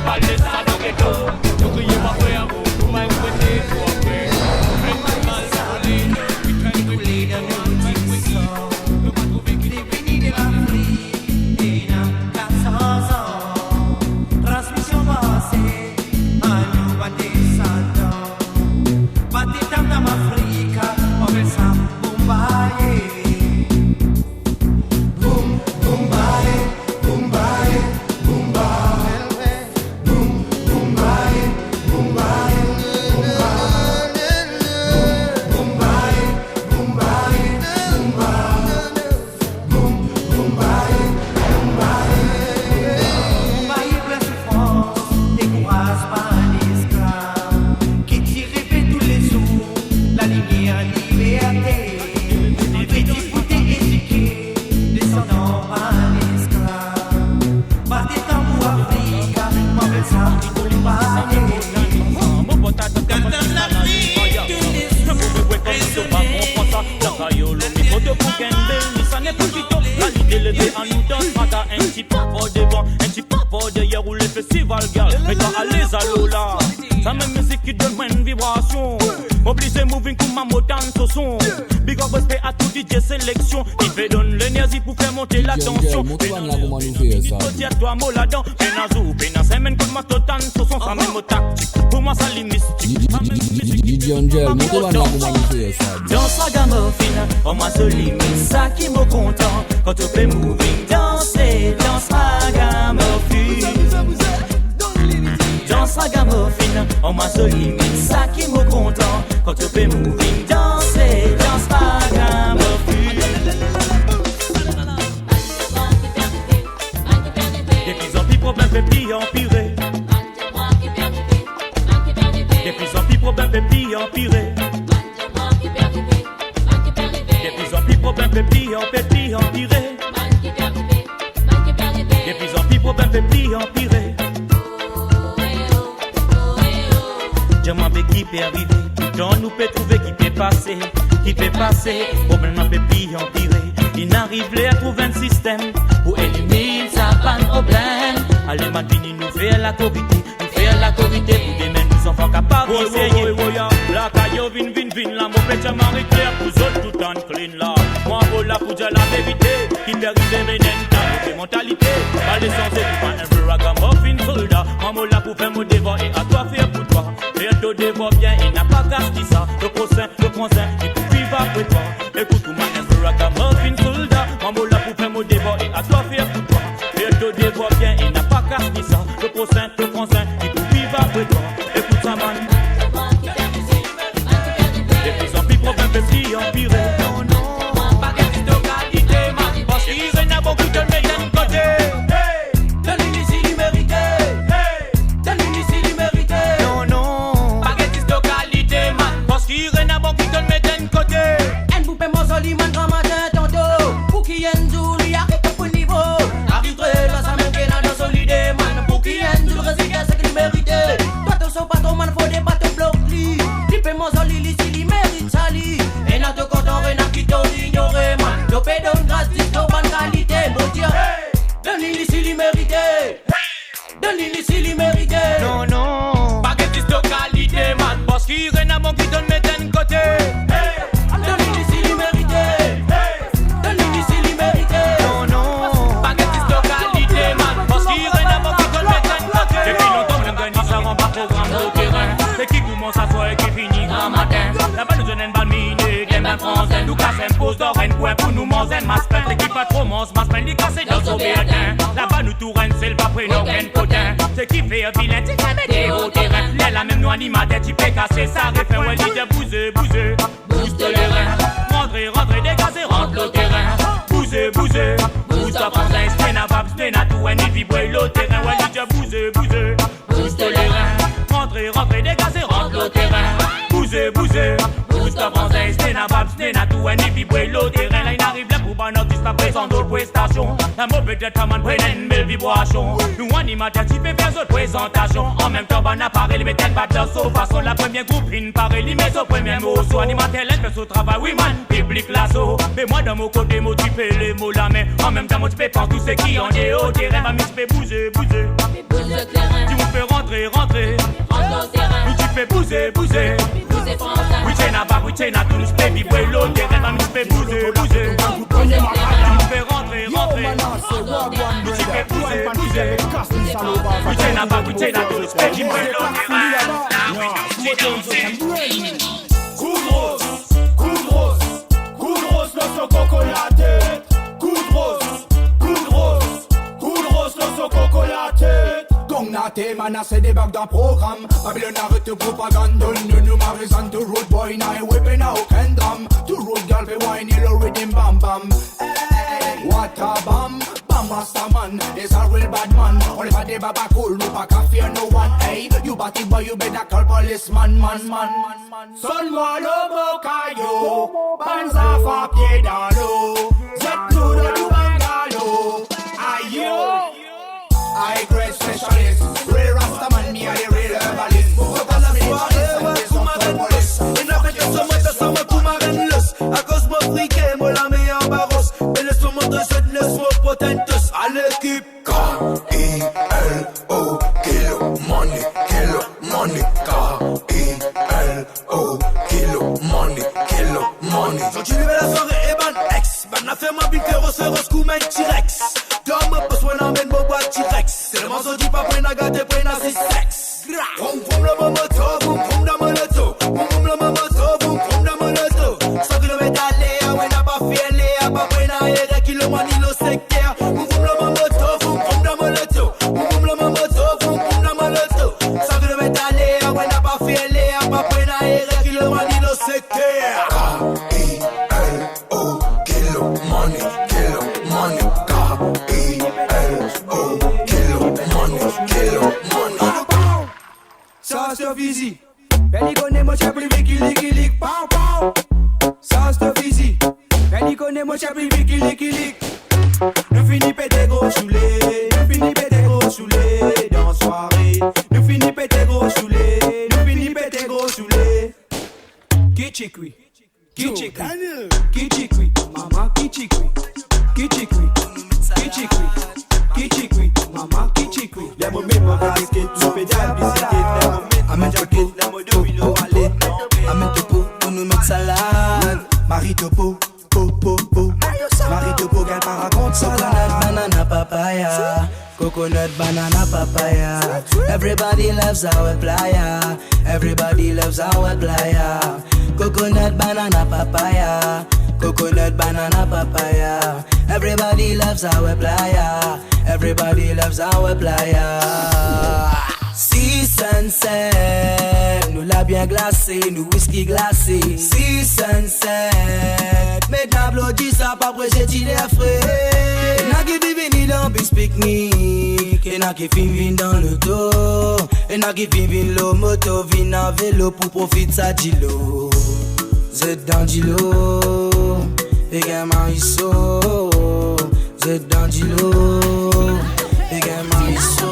Parlez ça dans les dos. Nous crions pas frère, vous m'avez prêté pour après. Faites mal, ça l'est. We try to lead a new song. Nous pas trouver qu'il est fini de l'Afrique. Et dans 400 ans, transmission passée, à nous va descendant. Bâti dans l'Afrique, on veut ça bombarder. Boum, boum. les couchitos. La l'idée l'été à nous dans Strata. Un petit pas devant, un petit pas derrière où les festivals girl. Mais toi à l'aise à Lola. Ça même musique qui donne moins de vibration. Obligé moving comme ma motane au son. Big up respect à tout DJ sélection. Il fait donner l'énergie pour faire monter la tension. Petit à toi mola dans. Penazou, penaz, même comme ma totane au son. Ça même au tactique. Pour moi ça limite. DJ Angel, montre-moi là comment nous fait ça. Dans sa gamophine, oh moi ce limite. Ça qui me content. Quand tu fais moving, danser dans sa gamophine. Dans sa gamophine, oh moi ce limite. Ça qui me content. Quand tu fais moving, danser dans sa gamophine. Des plus en plus problèmes fait pire empirer. Des plus en plus problèmes fait pire empirer. Des plus en plus problèmes fait pire empirer. Des plus en plus problèmes fait pire empirer. Je m'en vais qui peut arriver. Dans nous peut trouver qui peut passer. Qui peut passer. Problème en fait pire empirer. Il n'arrive à trouver un système pour éliminer ça pas de problème. Allez maintenant nous faire la corrité. Nous faire la corrité pour demain nous enfants capables d'essayer. La caillou vin la mauvaise Marie Claire pour autres tout en clean là. Moi voilà pour dire la vérité. Qui peut arriver menenta et mentalité. Pas l'essentiel du pas un peu ragamuffin soldat. Moi voilà pour faire mon devoir et à toi faire pour toi. Faire ton devoir bien et n'a pas gaspillé ça. Le prochain, il peut vivre après toi. Écoute tout moi un peu ragamuffin soldat. Moi voilà pour faire mon devoir et à toi faire pour toi. Faire ton devoir bien et n'a pas gaspillé ça. Le prochain, il peut vivre après toi. Écoute ça man. Des plus en plus problèmes fait si empirer. Non, non, pas de qualité, man. Parce qu'il y en a beaucoup de mettre d'un côté. Donne-lui ici l'immérité. Donne-lui ici l'immérité. Non, non, pas de qualité, man. Parce qu'il y en a beaucoup de mettre d'un côté. Un boupe mozoli, man, grand matin, tantôt. Pour qui y en lui arrête pour le niveau. Arriverait là, ça même qu'elle a dans solide, man. Pour qui y en le résident, c'est qu'il mérite. Toi, ton son pas ton man, faut des bateaux bloqués. Lipe mozoli, ici, il mérite sali. Et n'a te content, rien qui t'en ignoré, man. Yo pédon gratis, ton bonne qualité, mon Dieu. Donne-lui ici, il mérite. Donne-lui ici, il mérite. Non, non, pas de qualité, man. Parce qu'il y en a beaucoup qui donne mettre d'un côté. Donne-lui ici, il mérite. Donne-lui ici, il mérite. Non, non, pas de qualité, man. Parce qu'il y en a beaucoup qui donne mettre d'un côté. Depuis longtemps, même gagne ça rend pas programme au terrain. C'est qui commence à soir et qui finit grand matin. Là-bas, nous donnons une balle minée, des mains françaises. Nous cassons un pose d'or, un coin pour nous manger un masquin. L'équipe pas trop mange, masquin, les casser dans son béatin. Là-bas, nous tourne, c'est le pas prénom, un potin. C'est qui fait un vilain, tu sais, des hauts terrains. Là, la même nous animateur, tu peux casser ça. Refait, ouais, dit de bouger, bouger. Bouge de l'air. Rentrer, dégager, rentre le terrain. Bouger, bouger. Bouge ta prendre un sténabab, sténatou, un vibrer le terrain. Ouais, dit de bouger, bouger. Bouge de l'air. Rentrer, dégager, rentre le terrain. Bouger, bouger. Bouge ta prendre un sténabab, sténatou, un vibrer le terrain. Là, il arrive là pour un artiste à présent d'autres prestations. Un mot peut-être à man prenne une belle vibration. Nous animateurs, tu peux faire d'autres présentations. En même temps, on apparaît, les méthodes battent sauf façon. La première groupe, une pareille, les met au premier mot. Soit animateur, elle fait son travail, oui man, public l'assaut. Mais moi, de mon côté, moi, tu fais les mots la main. En même temps, moi, tu peux prendre tout ce qui en est au terrain. Ma mise fait bouger, bouger. Tu me fais rentrer. Nous, tu fais bouger. Oui, t'es n'a pas, oui, t'es n'a tout, nous fais vibrer l'autre terrain. Ma mise fait bouger. Tu me fais rentrer. Nous, tu fais bouger. Oui, t'es n'a pas, oui, t'es n'a tout, nous fais vibrer l'autre terrain. Coup de rose, le sococo la tête. Coup de rose, le sococo la tête. Gong na te mana c'est des bacs d'un programme. Babylon arrête de propagande. Nous marisant to road boy now whipping out drum. To road girl be whiny low rhythm bam bam. Hey, what a bam. Bam Rastaman is a real bad man. Only for the baba cool, no pa ka fear no one. Hey, you batty boy, you better call policeman, man. Sonne-moi le mocayo, banza fa pied dans l'eau. Zet-nous du bungalow. Aïe yo. I great specialist, real Rastaman, me a the real herbalist. Faut pas la soirée, ouais, sous ma police. Et n'a pas que ça, moi, ça, moi, pour ma reine. À cause de mon friquet, moi, la meilleure barrosse. Et le son tous à l'équipe. K-I-L-O, kilo money, kilo money. K-I-L-O, kilo money, kilo money. Quand tu lèves la soirée, et ban ex. Ban a fait ma bille, que rose, coumen, T-Rex. Dans ma poche, on amène mon boîte T-Rex. C'est le morceau du pape, on a gâté, on a si sexe. Vroom vroom la moto, vroom vroom la moto. Vroom vroom la moto, vroom vroom la moto. 100 km allé, on n'a pas fait aller. A pas pris na yere, kilo money, lo secteur. Vroom vroom la moto, vroom vroom la moto. Vroom vroom la moto, vroom vroom la moto. 100 km allé, on n'a pas fait aller. A pas pris na yere, kilo money, lo secteur. K-I-L-O, kilo money, kilo money. K-I-L-O, kilo money, kilo money. Ça c'est physique. Elle y connaît mon chien privé qui lick, pow pow. Ça c'est physique. Elle y connaît mon chien privé qui lick. Nous finis pété gros choulé, nous finis pété gros choulé dans soirée. Nous finis pété gros choulé, nous finis pété gros choulé. Kichikwi, kichikwi, kichikwi, maman kichikwi, kichikwi, kichikwi, kichikwi, maman kichikwi. Les mots même basket, nous pédale bicyclette. Amène jacket, les mots de Willow Wallet. Amène topo, pour nous mettre salade. Marie topo, po. Marie topo, qu'elle part raconte salade. Coconut, banana, papaya. Coconut, banana, papaya. Everybody loves our playa. Everybody loves our playa. Coconut, banana, papaya. Coconut, banana, papaya. Everybody loves our playa. Everybody loves our playa. Si sunset, nous l'a bien glacé, nous whisky glacé. Si sunset, mesdames applaudissent ça pas prêcher il est frais. N'a qui vini dans bis pique-nique, et n'a qui vin dans le dos, et n'a qui vin l'eau moto, vin en vélo pour profiter sa dilo. Z dans dilo, également iso. Z dans dilo, également iso.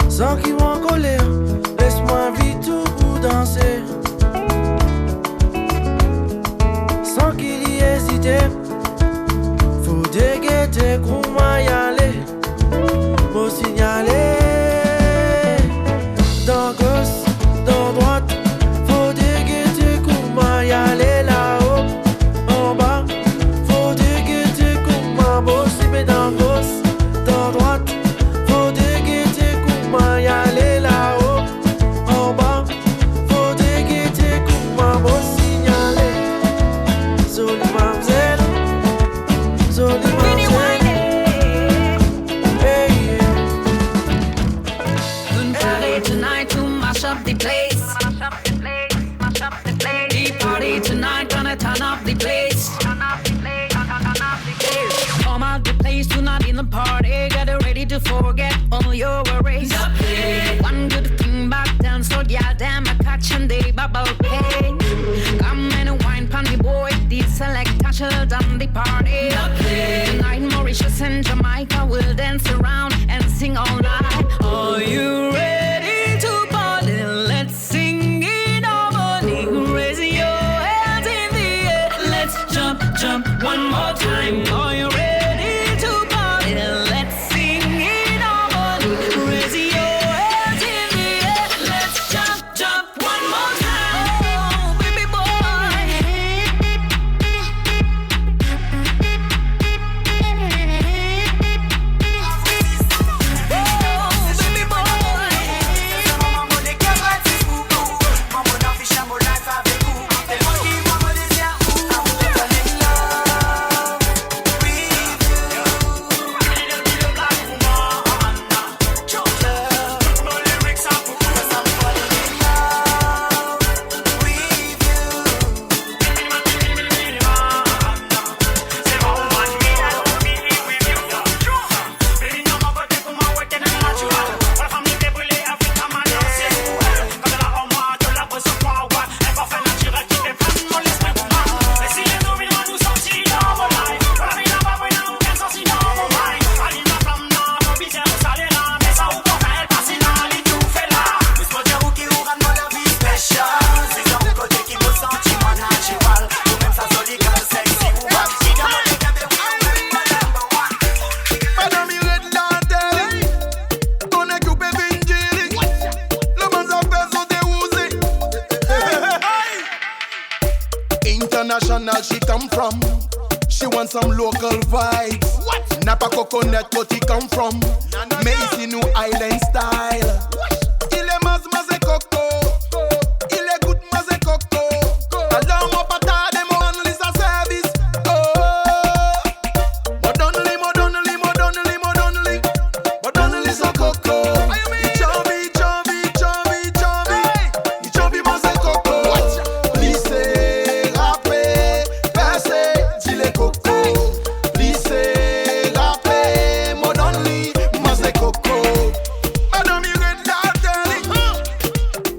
Sans qu'ils vont en colère, laisse-moi vite tout pour danser. Sans qu'il y hésite, faut déguetter comment y aller. Faut signaler. Dans gauche, dans droite, faut déguetter comment y aller. Là-haut, en bas, faut déguetter comment bosser. Mais dans gauche, dans droite, faut déguetter comment y aller. Là-haut, en bas, faut déguetter comment bosser. Signaler. Jolie mademoiselle, jolie mademoiselle. Hey, yeah. Party tonight to mash up the place. The party tonight gonna turn up the place. Come out the place tonight in the party. Get ready to forget all your worries. One good thing back down, so yeah, damn, I catching the bubble pay. Come and wine, panty boy. The select shut down the party. Tonight, Mauritius and Jamaica will dance around and sing all night. Are you ready to party? Let's sing in harmony. Raise your hands in the air. Let's jump, jump one more time. Are you ready to party? Let's sing in harmony. Raise your hands in the air. Let's jump, jump one more time. Oh, baby boy. international she come from. She wants some local vibes. What? Napa coconut, but he come from. Mais ici New Island style. Il est mazé coco. Il est good mazé coco. Alors mon pata de mon analyse à service. Modonly so coco. Chubby mazé coco. Lycée, rappé, percé, gilet coco. Lycée, rappé, modonly mazé coco. Madame Irene Dartelli.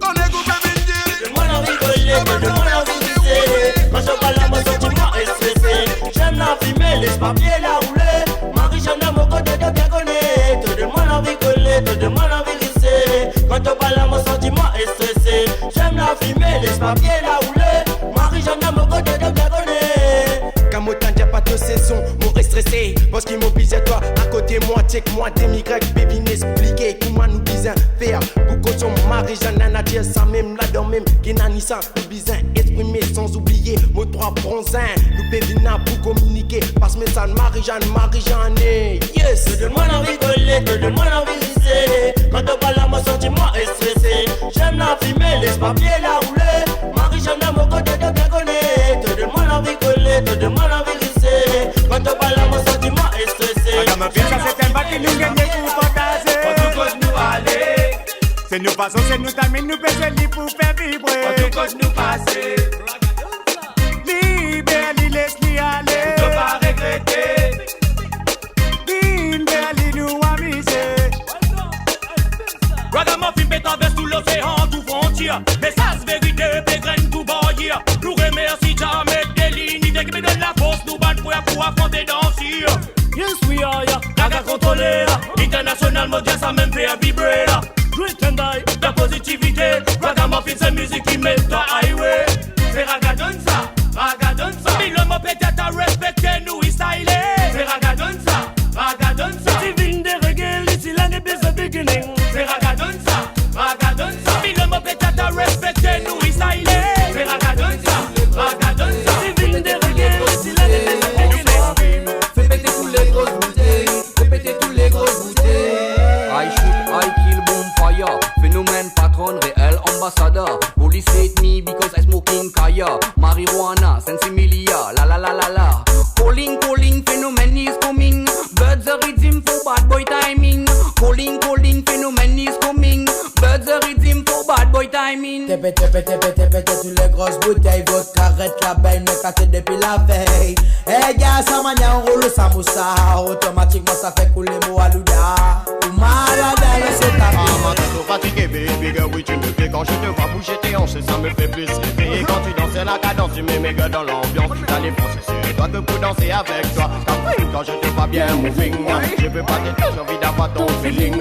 On est coupé vite. De moi la rigoler, de moi la visiter. Quand je parle à mon sentiment est stressé. J'aime la fumer, laisse papier la rouler. Marie-Jeanne à mon côté de bien connaître. De moi la rigoler, de moi la visiter. Quand je parle à mon sentiment est stressé. J'aime la fumer, laisse papier la rouler. Marie-Jeanne à mon côté de bien connaître. Comme autant d'y a pas de saison, m'aurait stressé. Parce qu'il m'oblige à toi, à côté moi, check moi, des migrants, baby, n'expliquer comment nous disons faire. Pour qu'on soit Marie-Jeanne, à dire ça même, là dans même, qui n'a ni ça, nous bisons exprimer sans oublier, mot 3 bronzin. Nous baby n'a pour communiquer, passe message Marie-Jeanne, yes. Donne-moi la rigoler, donne-moi la visiter. Quand on parle à mon sentiment est stressé. J'aime la fumer, laisse papier la rouler. Marie-Jeanne à mon côté de bien connaître. Donne-moi la rigoler, donne-moi la visiter. Quand on parle à mon sentiment est stressé. Madame Pisa, c'est un bac qui nous gagne pour fantaser. Quand tout cause nous aller. C'est nous passons, c'est nous tamines, nous pèsons les pour faire vibrer. Quand tout cause nous passer. Libère, laisse-les aller. Ne pas regretter. Ragamuffin peut traverser tout l'océan, tout frontière. Message vérité, pégrène, tout barrière. Nous remercie jamais des lignes, dès qui me donne la force, nous battre pour affronter dansir. Yes, we are, ya. Raga contrôlé, international, mondial, ça même fait vibrer, là. Great and die, la positivité. Ragamuffin, c'est musique qui met dans highway. C'est Raga donne ça, Raga donne ça. Mais le mot peut-être à respecter, nous, il style. C'est Raga donne ça, Raga donne ça. Divine de reggae, ici l'année is the beginning. C'est Raga donne ça, Raga donne ça. Mais le mot peut-être à respecter, nous, il style. C'est Raga donne ça, Raga donne ça. Divine de reggae, ici l'année is the beginning. Fais péter tous les grosses bouteilles, fais péter tous les grosses bouteilles. I shoot, I kill, boom, fire. Phénomène, patron, réel, ambassadeur. Police hate me because I smoking kaya. Marijuana, sensimilia, la la la la la. Calling, calling, phénomène is coming. Birds are rhythm for bad boy timing. Calling, calling, phénomène is coming. Birds are rhythm for bad boy timing. T'es tous les grosses bouteilles. Votre carrette la belle, mais cassé depuis la veille. Eh gars, ça mania, on roule le samoussa. Automatiquement, ça fait couler mon alouda. Ou malade, c'est ta vie. Ah, maintenant fatigué, baby girl, oui, tu me plais. Quand je te vois bouger tes hanches, ça me fait plus rêver. Et quand tu danses la cadence, tu mets mes gars dans l'ambiance. T'as les français, c'est toi que pour danser avec toi. Quand je te vois bien moving, je peux pas te dire, j'ai envie d'avoir ton feeling.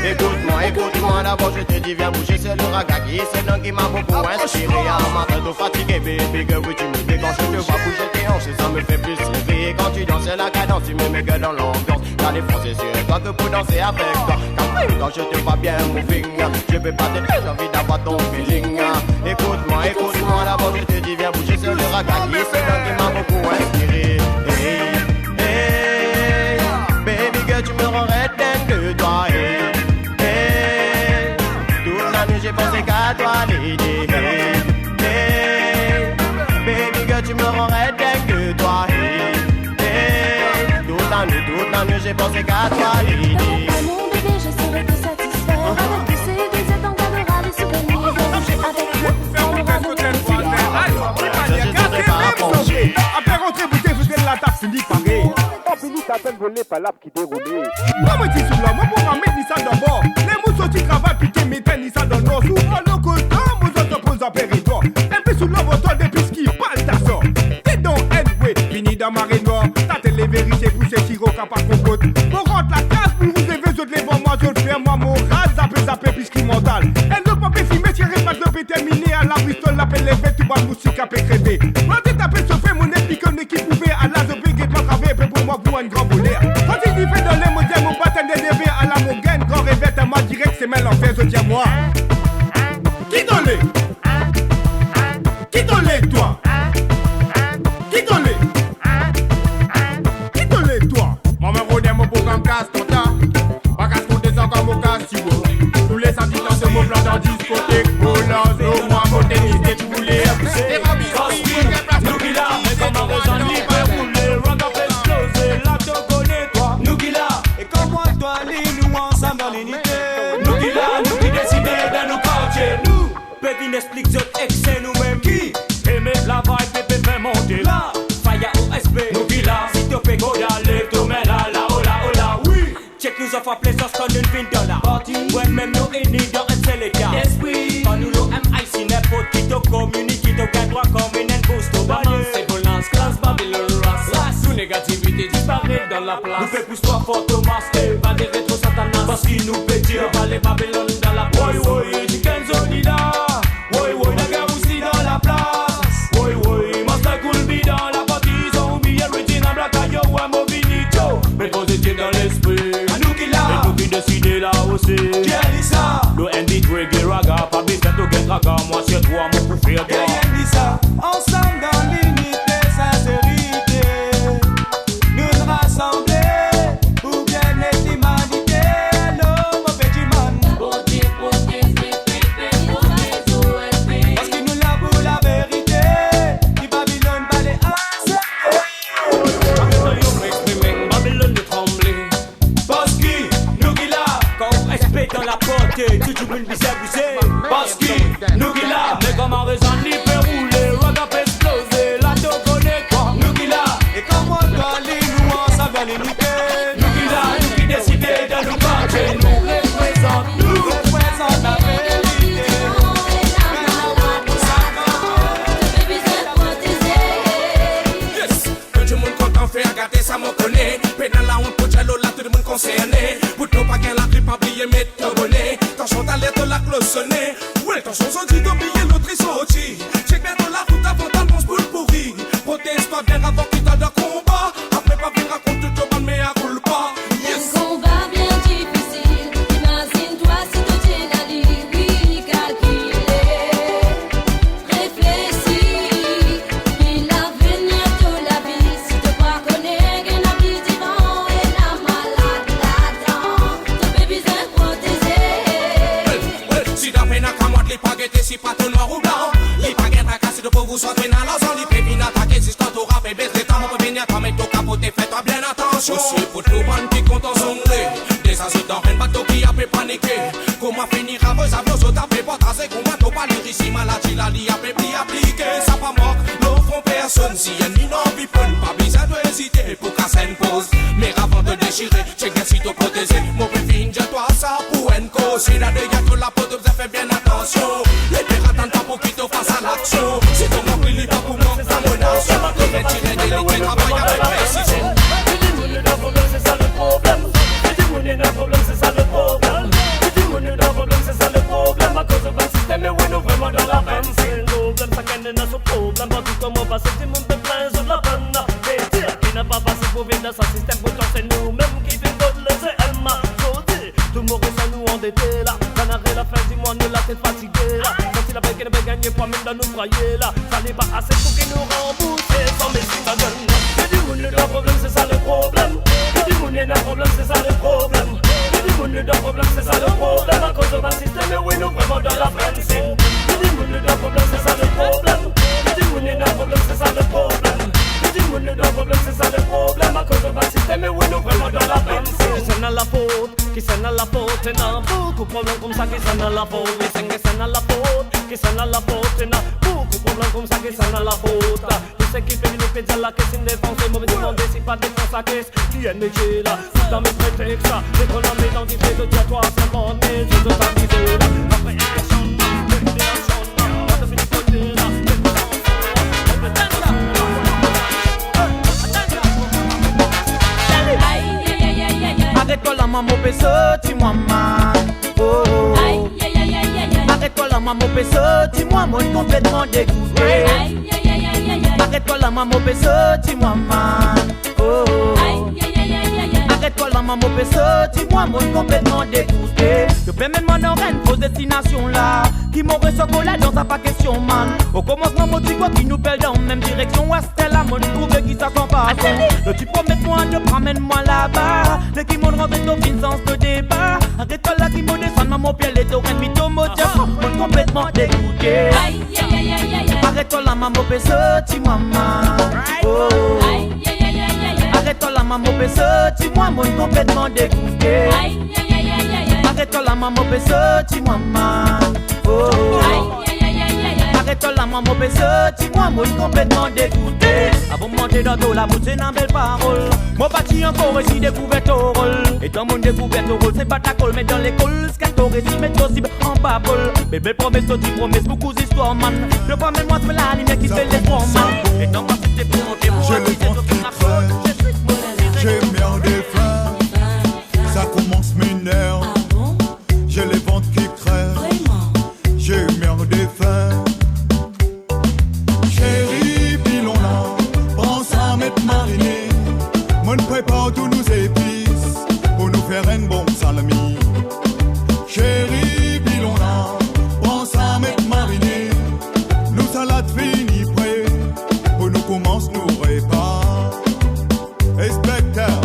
Écoute-moi, d'abord je te dis, viens bouger, c'est le raga qui c'est l'un qui m'a beaucoup inspiré. Ah, maintenant fatigué, baby girl, oui, tu me plais. Quand je te vois bouger tes hanches, ça me fait plus rêver. Et quand tu danses la cadence, tu mets mes gars dans l'ambiance. T'as les français, c'est toi que pour danser avec toi. Quand je te vois bien moving, je peux pas te dire, j'ai envie d'avoir ton feeling. Écoute-moi, d'abord je te dis, viens bouger, c'est le raga qui c'est l'un qui m'a beaucoup inspiré. Hey, baby girl, tu me rends dingue de toi. Hey, toute la nuit j'ai pensé qu'à toi, Lady. Hey, baby girl, tu me rends dingue de toi. Hey, toute la nuit j'ai pensé qu'à toi, Lady. Mon bébé, je serai plus satisfaire avec tous ces déserts adorables et souvenirs. Avec après rentrer, vous êtes la table, fini pareil. On finit ta peine volée par l'arbre qui déroulait. Moi, je dis sous là, moi, pour mettre ça d'abord. Les mousses qui travaillent, piquer, mettre ça dans le nord. Souvent, le côté, vous autres posez à Péridor. Et puis, sous là, votre depuis ce qui parle ta sort. T'es donc N-way, fini dans marée noire. T'as télé vérité, vous, c'est Chiro, capable qu'on côte. On rentre la case, vous vous avez autres les bons, moi, je le fais, moi, mon ras, zappé, puisqu'il mental. Et le papier, si mes tirés, pas de terminé à la bristol, l'appel les vêtements, tu vas musique à pécréver. Moi, tu t'appelles ce fait, mon épique, on est qui pouvait, à la zopé, guette, pas travailler, pour moi, pour un grand volet. Quand il dit fait dans les modèles, mon bâton de DV à la mongaine, grand révète, à moi, direct, c'est mêle en fait, je tiens moi. Qui t'en l'est? Qui t'en l'est, toi? la place. Nous fait plus toi fort Thomas, pas des rétro satanas. Parce qu'il nous fait dire, pas les Babylone dans la place. Oui, oui, du Kenzo Lila. Oui, oui, la guerre aussi dans la place. Oui, oui, Master Cool B dans la partie. Zombie, Regina Black, Ayo, Wamo, Vinito. Mais positif dans l'esprit. À nous qui là. Et nous qui décidez là aussi. Qui a dit ça? Le NB, reggae, raga, pas besoin de get raga. Moi, c'est toi, mon pour faire toi. Qui a dit ça? Ensemble dans l'unité, sincérité. Nous nous rassembler pour bien-être l'humanité. L'homme au petit man. Parce qu'il nous l'a pour la vérité. Qui Babylone va les Babylone de trembler. Parce qu'il nous qui là. Quand on respecte dans la porte, toujours une bise abusée. Parce qu'il nous qui là. Mais comme en raison ni fait rouler, raga fait exploser. La to connaît quoi. Nous qui là. Et comme on doit aller, nous on s'en va les niquer. Nous qui là, nous qui décidons de nous battre. Nous représente la vérité. Yes, que tout le monde content fait regarder ça m'en connaît. Pédale la honte pour Jello là tout le monde concerné. Pour nous pas qu'un la grippe pas oublier mettre ton bonnet. Attention d'alerte la cloche sonner. Ouais, attention sont dit d'oublier l'autre est sorti. Check bien dans la route avant dans le boule pourri. Protège pas bien avant qu'il t'en de combat. Après pas venir raconter tout le monde mais à coule pas. Yes. Un combat bien difficile. Imagine-toi si tu tiens la ligne. Oui, calculé, réfléchi. Il a venu toute la vie. Si tu crois qu'on est un habit divan et la malade là-dedans, tu peux besoin protéger. Si t'as peine à camotte, les paquettes, si pas tout noir ou blanc. Les paquettes à casser de pauvres soit traînant l'argent. Les pépines attaquées, si je t'en t'auras fait baisser. T'as mon venir, t'en mets ton capoté, fais-toi bien attention. Aussi pour tout le monde qui compte en sonner. Des assauts dans un bateau qui a fait paniquer. Comment finir à vos avions, so t'as fait pas tracer. Comment t'as pas lire ici, maladie, la lie a fait pli appliquer. Ça pas mort, l'offre personne. Si y'a ni non, bipon, pas besoin d'hésiter pour casser une pause. Mais avant de déchirer, check bien si t'as protégé. Mon péfine, jette-toi ça pour une cause. Si la dégâts que la pote, vous fait bien attention. Les pirates attendent pas pour qu'ils te fassent à l'action. Si ton compris, il pas pour moi, c'est mon nation. Tu vais tirer des lignes, travailler avec précision. C'est ça le problème. C'est ça le problème. C'est ça le problème. À cause d'un système, mais oui, nous vraiment dans la peine. C'est le problème, ça gagne dans ce problème. Pas tout comme on passe, tout le monde te plaint sur la peine. Et dire qu'il n'a pas passé pour vivre dans ce système, pourtant c'est nous-mêmes qui vivons le CMA. Tout le monde reste nous endettés là. Qu'on arrête la fin du mois, nous la tête fatiguée là. Quand il avait qu'elle avait gagné, pas même dans nous croyer là. Ça n'est pas assez pour qu'il nous rembourse sans médecine à donne. Et du monde, le problème, c'est ça le problème. Et du monde, le problème, c'est ça le problème. Et du monde, le problème, c'est ça le problème. À cause d'un système, mais oui, nous vraiment dans la peine. Et du monde, le problème, c'est ça le problème. Et du monde, le problème, c'est ça le problème. Et du monde, le problème, c'est ça le problème. À cause d'un système, mais oui, nous vraiment dans la peine. Qui s'en a la faute, qui s'en a la faute. Et n'a beaucoup de problèmes comme ça qui s'en a la faute. Mais c'est qui s'en a la faute, qui s'en a la faute. Et n'a beaucoup de problèmes comme ça qui s'en a la faute. Tout ce qui fait nous péter la caisse, une défense. Et mauvais demander si pas défense la caisse. Qui est métier là, tout dans mes prétextes là. Dès qu'on a mis dans du fait de dire toi, c'est bon, mais je dois t'aviser là. Après élection, élection, on a fini côté là. Arrête-toi la maman, petit-moi man. Oh. Arrête-toi la maman, petit-moi moi complètement dégoûté. Arrête-toi la maman, petit-moi man. Oh. Arrête-toi la maman, petit-moi moi complètement dégoûté. Je peux même m'en aurait une fausse destination là. Qui m'aurait chocolat dans sa pas question man. Au commencement, mon tu vois qui nous pèle dans la même direction. Ouais, c'était là, mon trouvé qui ça sent pas bon. Le tu promets-moi de ramène-moi là-bas. Le qui m'ont rentré dans une sens de débat. Arrête-toi là qui m'ont descendu, maman, pied les oreilles, mytho, motia. Moi complètement dégoûté. Arrête-toi la maman, petit-moi man. Oh. Arrête-toi la maman, petit-moi moi complètement dégoûté. Arrête-toi la maman, petit-moi man. Oh. Arrête-toi la maman, petit-moi moi complètement dégoûté. Avant de monter dans l'eau, la bouche c'est une belle parole. Moi parti encore ici découvert au rôle. Et dans mon découvert au rôle, c'est pas ta colle, mais dans l'école, ce qu'elle récit, mais aussi en babole. Bébé promesse, toi tu promesses beaucoup d'histoires, man. Le premier mois, c'est la lumière qui fait l'espoir, man. Et dans ma cité pour monter, moi, j'ai merdé prépare tous nos épices pour nous faire un bon salami. Chérie, pilon là, pense à mettre mariné. Nous salades finies prêts pour nous commencer nos repas. Inspecteur.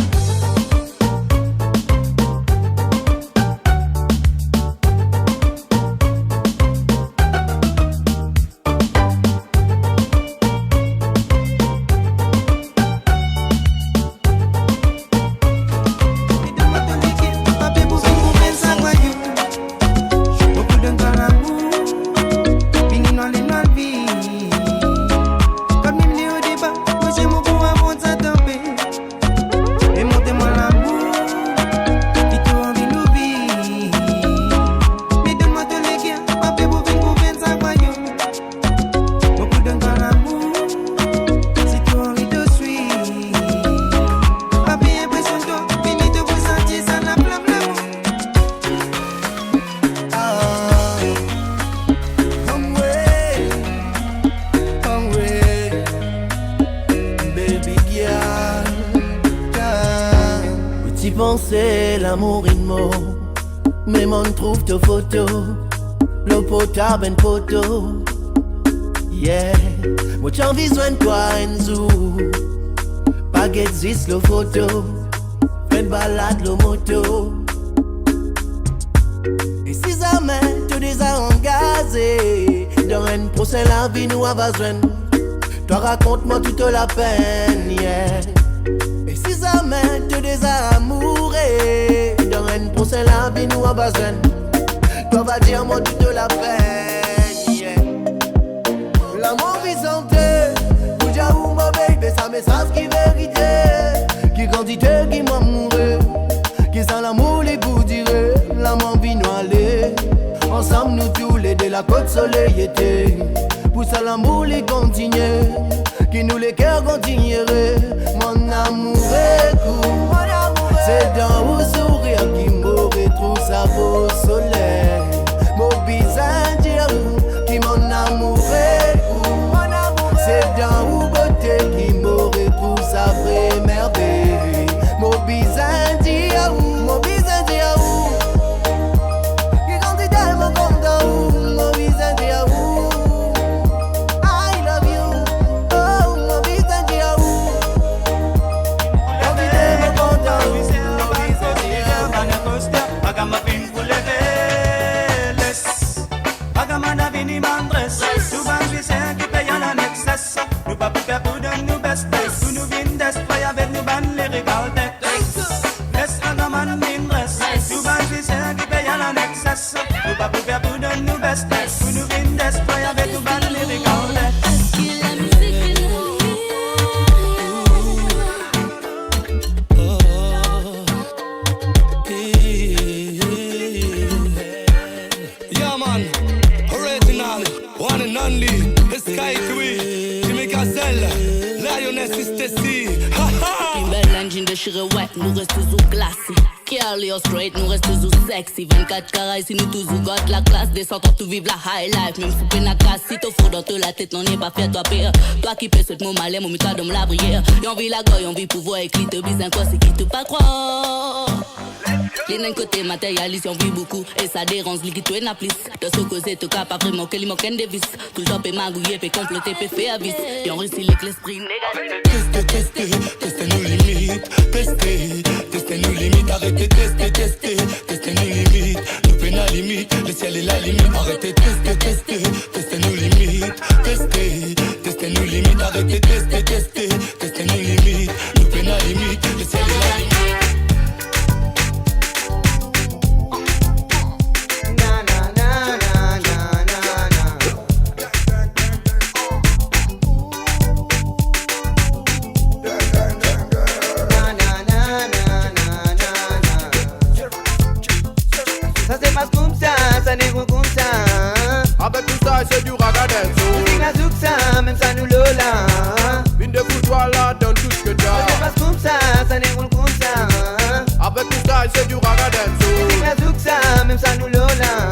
C'est l'amour in mot, mais on trouve tes photos, l'eau potable en photo. Yeah, moi j'en besoin de toi Enzo, pas qu'existe le photo, fais balade le moto. Et si jamais tu les as engagés, dans un procès la vie nous a besoin, toi raconte-moi toute la peine, yeah. Et si jamais tu les as amourés, dans un procès la vie nous a besoin, toi va dire moi toute la peine, yeah. L'amour visante, pour dire où ma baby, ça message qui vérité, qui quantité qui m'a mouru, qui sans l'amour les goûts dirait, l'amour vit nous aller, ensemble nous tous les de la côte soleil était, pour ça l'amour les continuer, qui nous les cœurs continueraient, mon amour est court, c'est dans vos sourires qui m'aurait trop ça beau soleil, mon visage qui mon amour est court, c'est dans vos beauté qui m'aurait trop ça vraie merveille, mon visage mon visage qui candidat mon content, mon visage I love you, oh mon visage candidat mon content, mon visage Agama pinkule veles Agama da vini mandres Tu vas visen qui paye la nexes Nous pas pour faire pour de nous best Pour nous vindes Fay avec nous ban les régaltes Laisse agama mindres Tu vas visen qui paye la nexes Nous pas pour faire pour de nous best Pour nous vindes Fay avec nous ban les régaltes Une belle engine déchirée, ouais, nous restons sous classés. Curly or straight, nous restons sous sexy. 24 carats, si nous tous got la classe. Descendons tout vivre la high life, même si peine à casse. Si t'as faux dans la tête, non n'est pas fait toi pire. Toi qui peux ce mon malais, mon mutat dans la brière. Y'en vit la goye, on vit pouvoir écrire, te bise un quoi, c'est qui te pas croire. Les d'un côté matérialiste, on vit beaucoup et ça dérange, liquide tout et n'a plus. De ce côté, tout cas, pas vraiment que les moquins des vis. Tout le temps, peut magouiller, peut compléter, peut faire vis. Et on réussit avec l'esprit négatif. Testez nos limites, testez nos limites, arrêtez, testez nos limites, nous peine à limite, le ciel est la limite, arrêtez, testez nos limites, testez nos limites, arrêtez, testez nos limites, nous peine à limite, le ciel est la limite. Avec tout ça, c'est du ragadenzo. Musique la zouksa, même ça nous lola. Une de foutoir là, donne tout ce que t'as. Ça se passe comme ça déroule comme ça. Avec tout ça, c'est du ragadenzo. Musique la zouksa, même ça nous lola.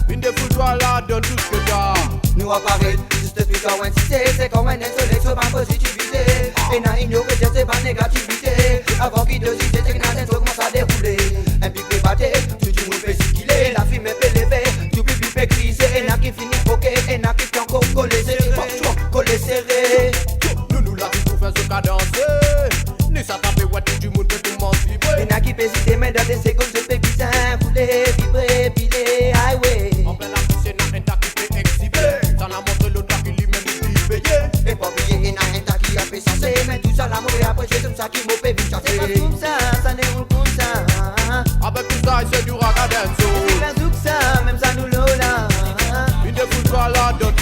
Une de foutoir là, donne tout ce que t'as. Nous apparaît, juste depuis quand on c'est quand on est soleil, c'est pas positivité. Et n'a ignoré, c'est pas négativité. Avant qu'il te dise, c'est que l'intro commence à dérouler. Un pipe batté, tout le monde fait ce qu'il est. La fille me fait lever, tout le pipe criser. Et n'a qui finit poqué, et n'a qui fait encore coller serré. Coller serré. Nous la vie pour faire ce cas danser. Ni ça tape ouais tout le monde fait tout le monde vibrer. Et n'a qui fait si tes mains dans des secondes, je fais putain, rouler, vibrer, piler, highway. On fait la poussée, n'a un tas qui fait exhiber. Ça la montre l'autre qui lui-même il payé. Et pas oublier, n'a un tas qui a fait sensé. Mais tout ça l'amour et après c'est comme ça qui m'a fait vite chanter. C'est pas comme ça déroule comme ça. Avec tout ça, c'est du raga dance. C'est la zouk ça, même ça nous lola. Une des foules là de tout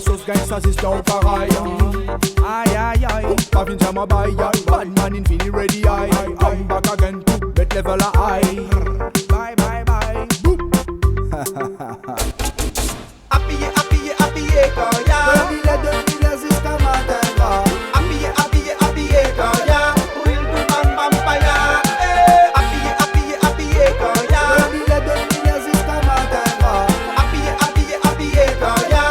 ce que ça c'est au pareil. Aïe aïe aïe, pas vin ça ma baille. Bad man infini ready aïe. I'm back again to bet level high. Bye bye bye. Appuyez quand y'a. Demi-les jusqu'à matin. Appuyez quand y'a. Will do bam bam paya. Appuyez quand y'a. Demi-les jusqu'à matin. Appuyez quand y'a.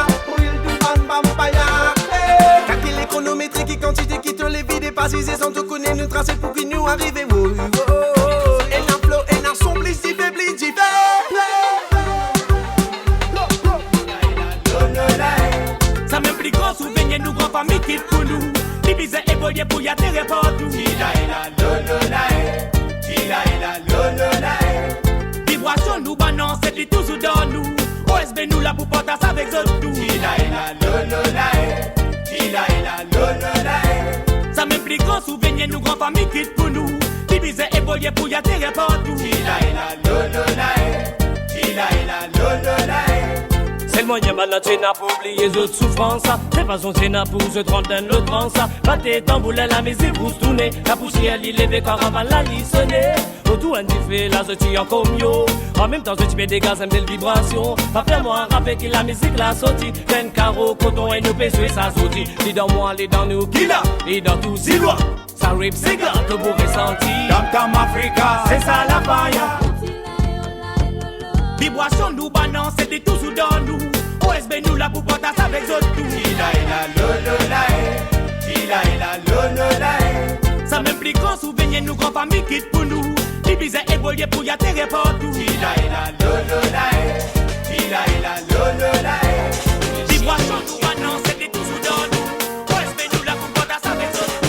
Calcule l'économétrie qui quantité qui te les vide pas si c'est sans te connaître nous tracer pour qu'il nous arrive. Et un flow et un son blissif et blissif. Ça m'implique grand souvenir nous grand famille qui pour nous. Diviser et voyer pour y atterrir partout. Vibration nous banon c'est lui toujours dans nous. OSB nous là pour porter ça avec autres tout. Ça m'implique grand souvenir nous grand famille qui pour nous. Diviser et voyer pour y atterrir partout. C'est le moyen malin, tu n'as pas oublié les autres souffrances. C'est façon, tu n'as pour se trentaine le trans. Battez tamboulin, la musique vous tournez. La poussière, l'île est caravane, la lissonnée. Autour, un fait la zoti en comio. En même temps, je mets des gaz, une belle vibration. Pas faire moi un rappel qui la musique la sortie. Plein carreau, coton et nous pêchons, ça sortit. Les dans moi, les dans nous, qui là? Les dans tous, si loin. Ça rip, c'est grave, le beau ressenti. Tam Africa, c'est ça la paille. Vibration nous banon, c'est des tous dans nous. OSB nous là pour porter ça avec autres tout. Ça m'implique grand souvenir nous grand famille quitte pour nous. Diviser et voyer pour y atterrir partout. Vibration nous banon, c'est des tous dans nous. OSB nous là pour porter ça avec autres tout.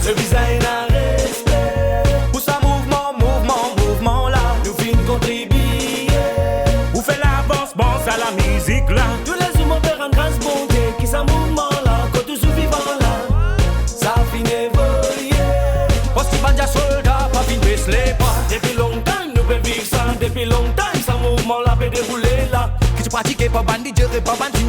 Ce design a respect. Pour ça mouvement là. Nous finissons contribuer. Vous faites l'avancement à la musique là. Tous les humains verront un grâce bon Dieu. Qui ça mouvement là. Quand tous nous vivons là. Ça finit évoluer. Parce qu'il y a soldats, pas fin baisse les pas. Depuis longtemps nous pouvons vivre ça. Depuis longtemps ça mouvement là peut dérouler là. Qui tu pratiques pas bandit, et pas bandit.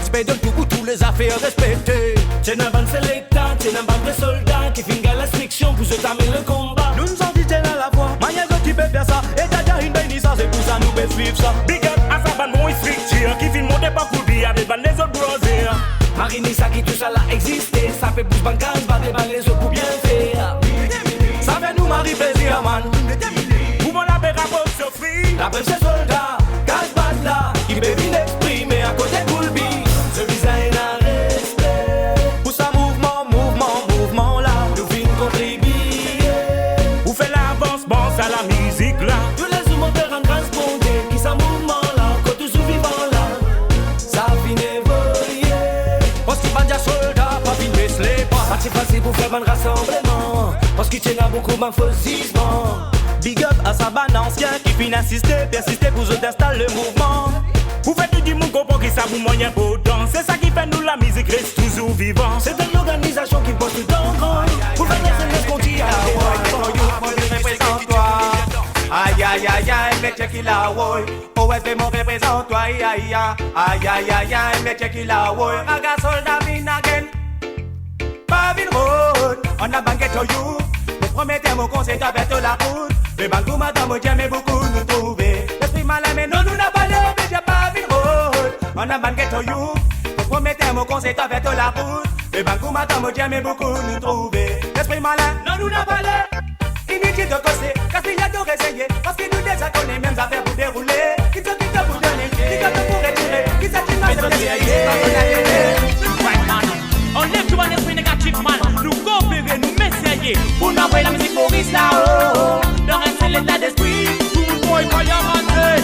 Tu payes de tout pour tous les affaires respectées. C'est un ban c'est l'état, c'est un ban de soldats qui finit la restriction pour se terminer le combat. Nous nous en disons à la fois, manière que tu peux faire ça. Et t'as déjà une bénie ça, c'est pour ça nous pouvons suivre ça. Big up à sa bande moins structure qui filme monter pas pour dire avec bande des autres brosers. Marini ça qui tout ça là existé. Ça fait bouche bancane, bat des balles les autres pour bien faire. Ça fait nous mari plaisir man. Pour mon appel rapport s'offrir. La brève c'est soldat, casse bat là. Qui peut bien exprimer à côté de Boulby. Ce design a respect. Pour ça mouvement là. Nous finissons contribuer. Vous faites l'avancement à la musique là. Tous les humains verront un grâce bon Dieu. Qui ça mouvement C'est facile pour faire un rassemblement, parce qu'il tient à beaucoup d'infosisement. Big up à sa balancière qui finit insister, persister pour se installer le mouvement. Vous faites du monde comprend qui ça vous moyen pour danser. C'est ça qui fait nous la musique reste toujours vivant. C'est une organisation qui bosse tout en grand. Pour faire naître ce qu'on dit à représente-toi. Aïe aïe aïe aïe, mais check il a woy. OSB mon représente-toi, aïe aïe aïe aïe aïe, mais check il a woy. Raga soldat win again. Babin road, on a banquet to you. Le premier terme au conseil avec la route. Le banco madame j'aime beaucoup nous trouver. L'esprit malin mais non nous n'a pas l'air. On a banquet to you. Le premier terme au conseil avec la route. Le banco madame j'aime beaucoup nous trouver. L'esprit malin, non nous n'a pas l'air. Inutile de causer, car il y a de réessayer. Parce que nous déjà connaît mêmes affaires pour dérouler. Qui te pour donner, qui te pour retirer. Qui s'attire mal de on lève tout un esprit négatif man. Nous coopérer, nous m'essayer. Pour nous envoyer la musique Maurice là-haut. Dans un seul état d'esprit. Tout le monde va y rentrer.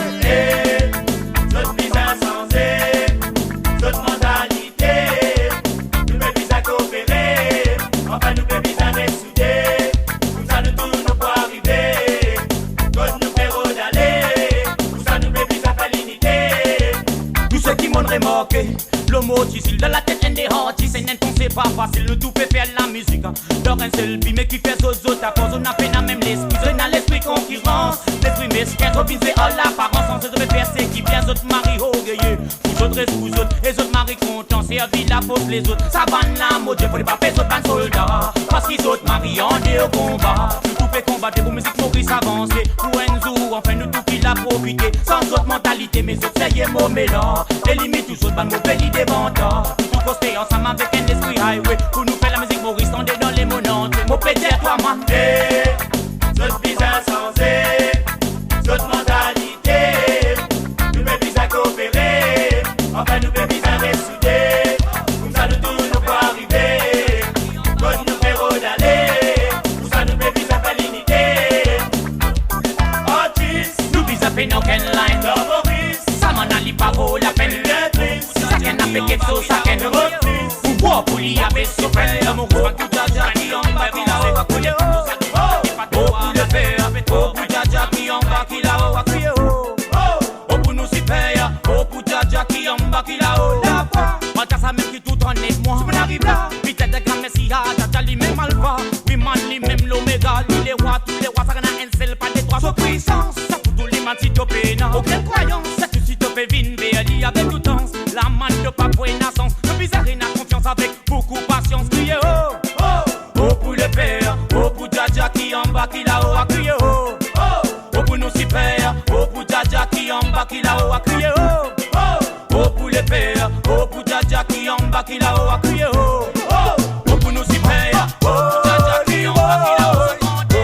Notre vie insensée, notre mentalité. Nous pouvons bien coopérer. Enfin nous pouvons bien ressouder. Nous allons tous nous pour arriver. Quand nous ferons d'aller. Nous allons nous bien faire l'unité. Tous ceux qui m'ont remarqué. Le mot difficile de la tête et des hantis. C'est n'importe c'est pas facile. Le tout fait faire la musique. Dans un seul but mais qui fait aux autres. À cause on a peine à même l'esprit. On a l'esprit concurrence. L'esprit mesquin. Obisé à l'apparence. On se devait faire ce qui vient. Autres maris orgueilleux. Vous autres restent vous autres. Les autres maris contents. Servi la faute les autres. Ça banne la mode. Faut pas faire autres ban soldats. Parce qu'ils autres maris en deux au combat. Nous tout fait combattre pour musique Maurice avancer. Pour Enzo. Enfin nous tout qu'il a profité. Sans autre mentalité. Mais autres ça y est mauvais là. Les limites tous autres ban mauvais l'idée venta. Tout construit ensemble avec un esprit highway. Pour nous faire la musique Maurice. On est dans les monantes. Mon péter toi man. Notre vie insensée. Notre mentalité. Nous pouvons bien coopérer. Enfin nous pouvons bien ressouder. Nous allons tous nous pour arriver. Quand nous ferons d'aller. Nous allons nous bien faire l'unité. Artistes. Nous bien faire nos ken line. Maurice. Ça m'en a li parole la peine. Ça ken a fait so ça ken reprise. Pouvoir pour l'y avoir souffert. L'amour pour tout jaja qui en bas qui là-haut va couler. Oh pour le faire. Oh pour jaja qui en bas qui là-haut va crier. Oh pour nous si paye. Oh pour jaja qui en bas qui là-haut. Malgré ça même qui tout en est moi. Si on arrive là. Vite de grand messia. Jaja lui même alpha. Oui man lui même l'oméga. Tous les rois ça n'a un seul pas des trois. Sa puissance. Ça fout tous les man si t'as peine. Aucune croyance. Ça tout si t'as fait vine. Béali avec tout temps. La man de pas pour une naissance. Le bizarre n'a confiance avec beaucoup patience. Criez oh. Oh pour le père. Oh pour Jaja qui en bas qui là-haut a crié oh. Oh pour nous si père. Oh pour Jaja qui en bas qui là-haut a crié oh. Oh pour le père. Oh pour Jaja qui en bas qui là-haut a crié oh. Oh pour nous si père. Oh pour Jaja qui en bas qui là-haut a crié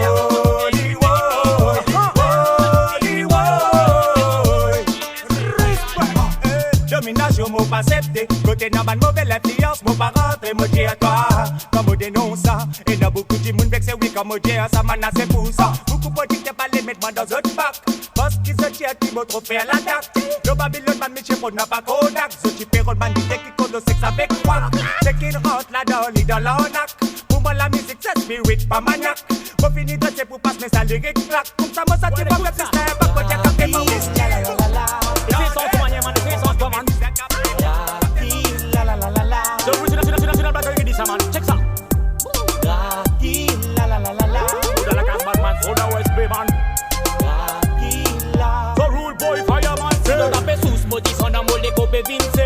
domination, mon pas accepté. Côté n'a pas de mauvaise influence, mon pas rentré, mon Dieu à toi. Comme on dénonce ça, et dans beaucoup de monde vexé, oui, comme on dit, ça m'a c'est pour ça. Beaucoup de politiques pas les mettre dans un bac. Parce qu'ils se tiennent, qui m'ont trop fait à l'attaque. Le Babylone, man, Michel, on n'a pas Kodak. Ce type est man, qui compte le sexe avec quoi. C'est qu'il rentre là-dedans, il dans l'arnaque. Pour moi, la musique, c'est spirit, pas maniaque. Pour finir de c'est pour passer, mais ça lyrique claque. Comme ça, moi, ça, tu vas faire système, pas quoi, t'as capté, Maurice. Check ça. La la la la la. Dans la case Batman, so the West Bay man. So rule boy fireman. C'est dans la paix sous maudit son amour les copes Vince.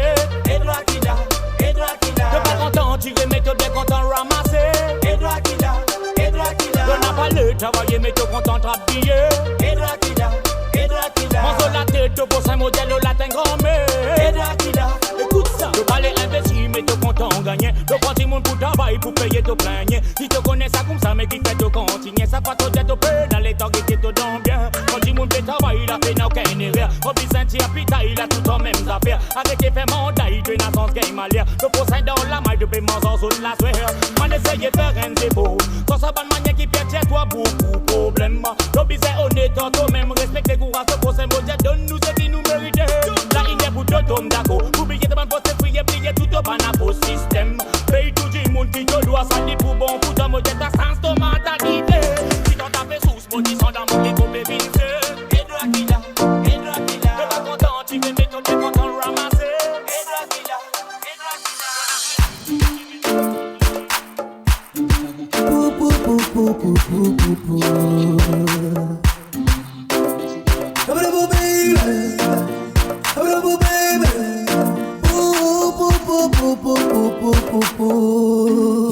Edouard Kida, Edouard Kida. T'es pas content tirer mais t'es bien content ramasser. Edouard Kida, Edouard Kida. T'en as pas le travailler mais t'es content t'habiller. Edouard Kida, Edouard Kida. Mon sur la tête pour un modèle au latin grand-mère. Edouard Kida, écoute ça. Tu vas les investir mais t'es content gagner. Tu prends tes monde pour travailler pour payer ton plein. Si tu connais ça comme ça mais qui fait te continuer. Ça pas trop d'être au peu dans les temps qui te donnent bien. Quand tu montes le travail il a fait aucun erreur. Quand tu sens un pita il a tout en mêmes affaires. Avec les faits mandats il doit naissance game à l'air. Le procès dans la maille de paiement sans zone la soeur. Man essaye de faire un dépôt. Quand ça bonne manière qui perd chez toi beaucoup problème. Le bizarre honnête toi-même respecte les courants. Ce procès modèle donne-nous ce qui nous mérite. La ligne pour deux tomes d'accord. Oubliez de m'en poster prier tout au banabo système. Paye tout le monde qui te doit ça dit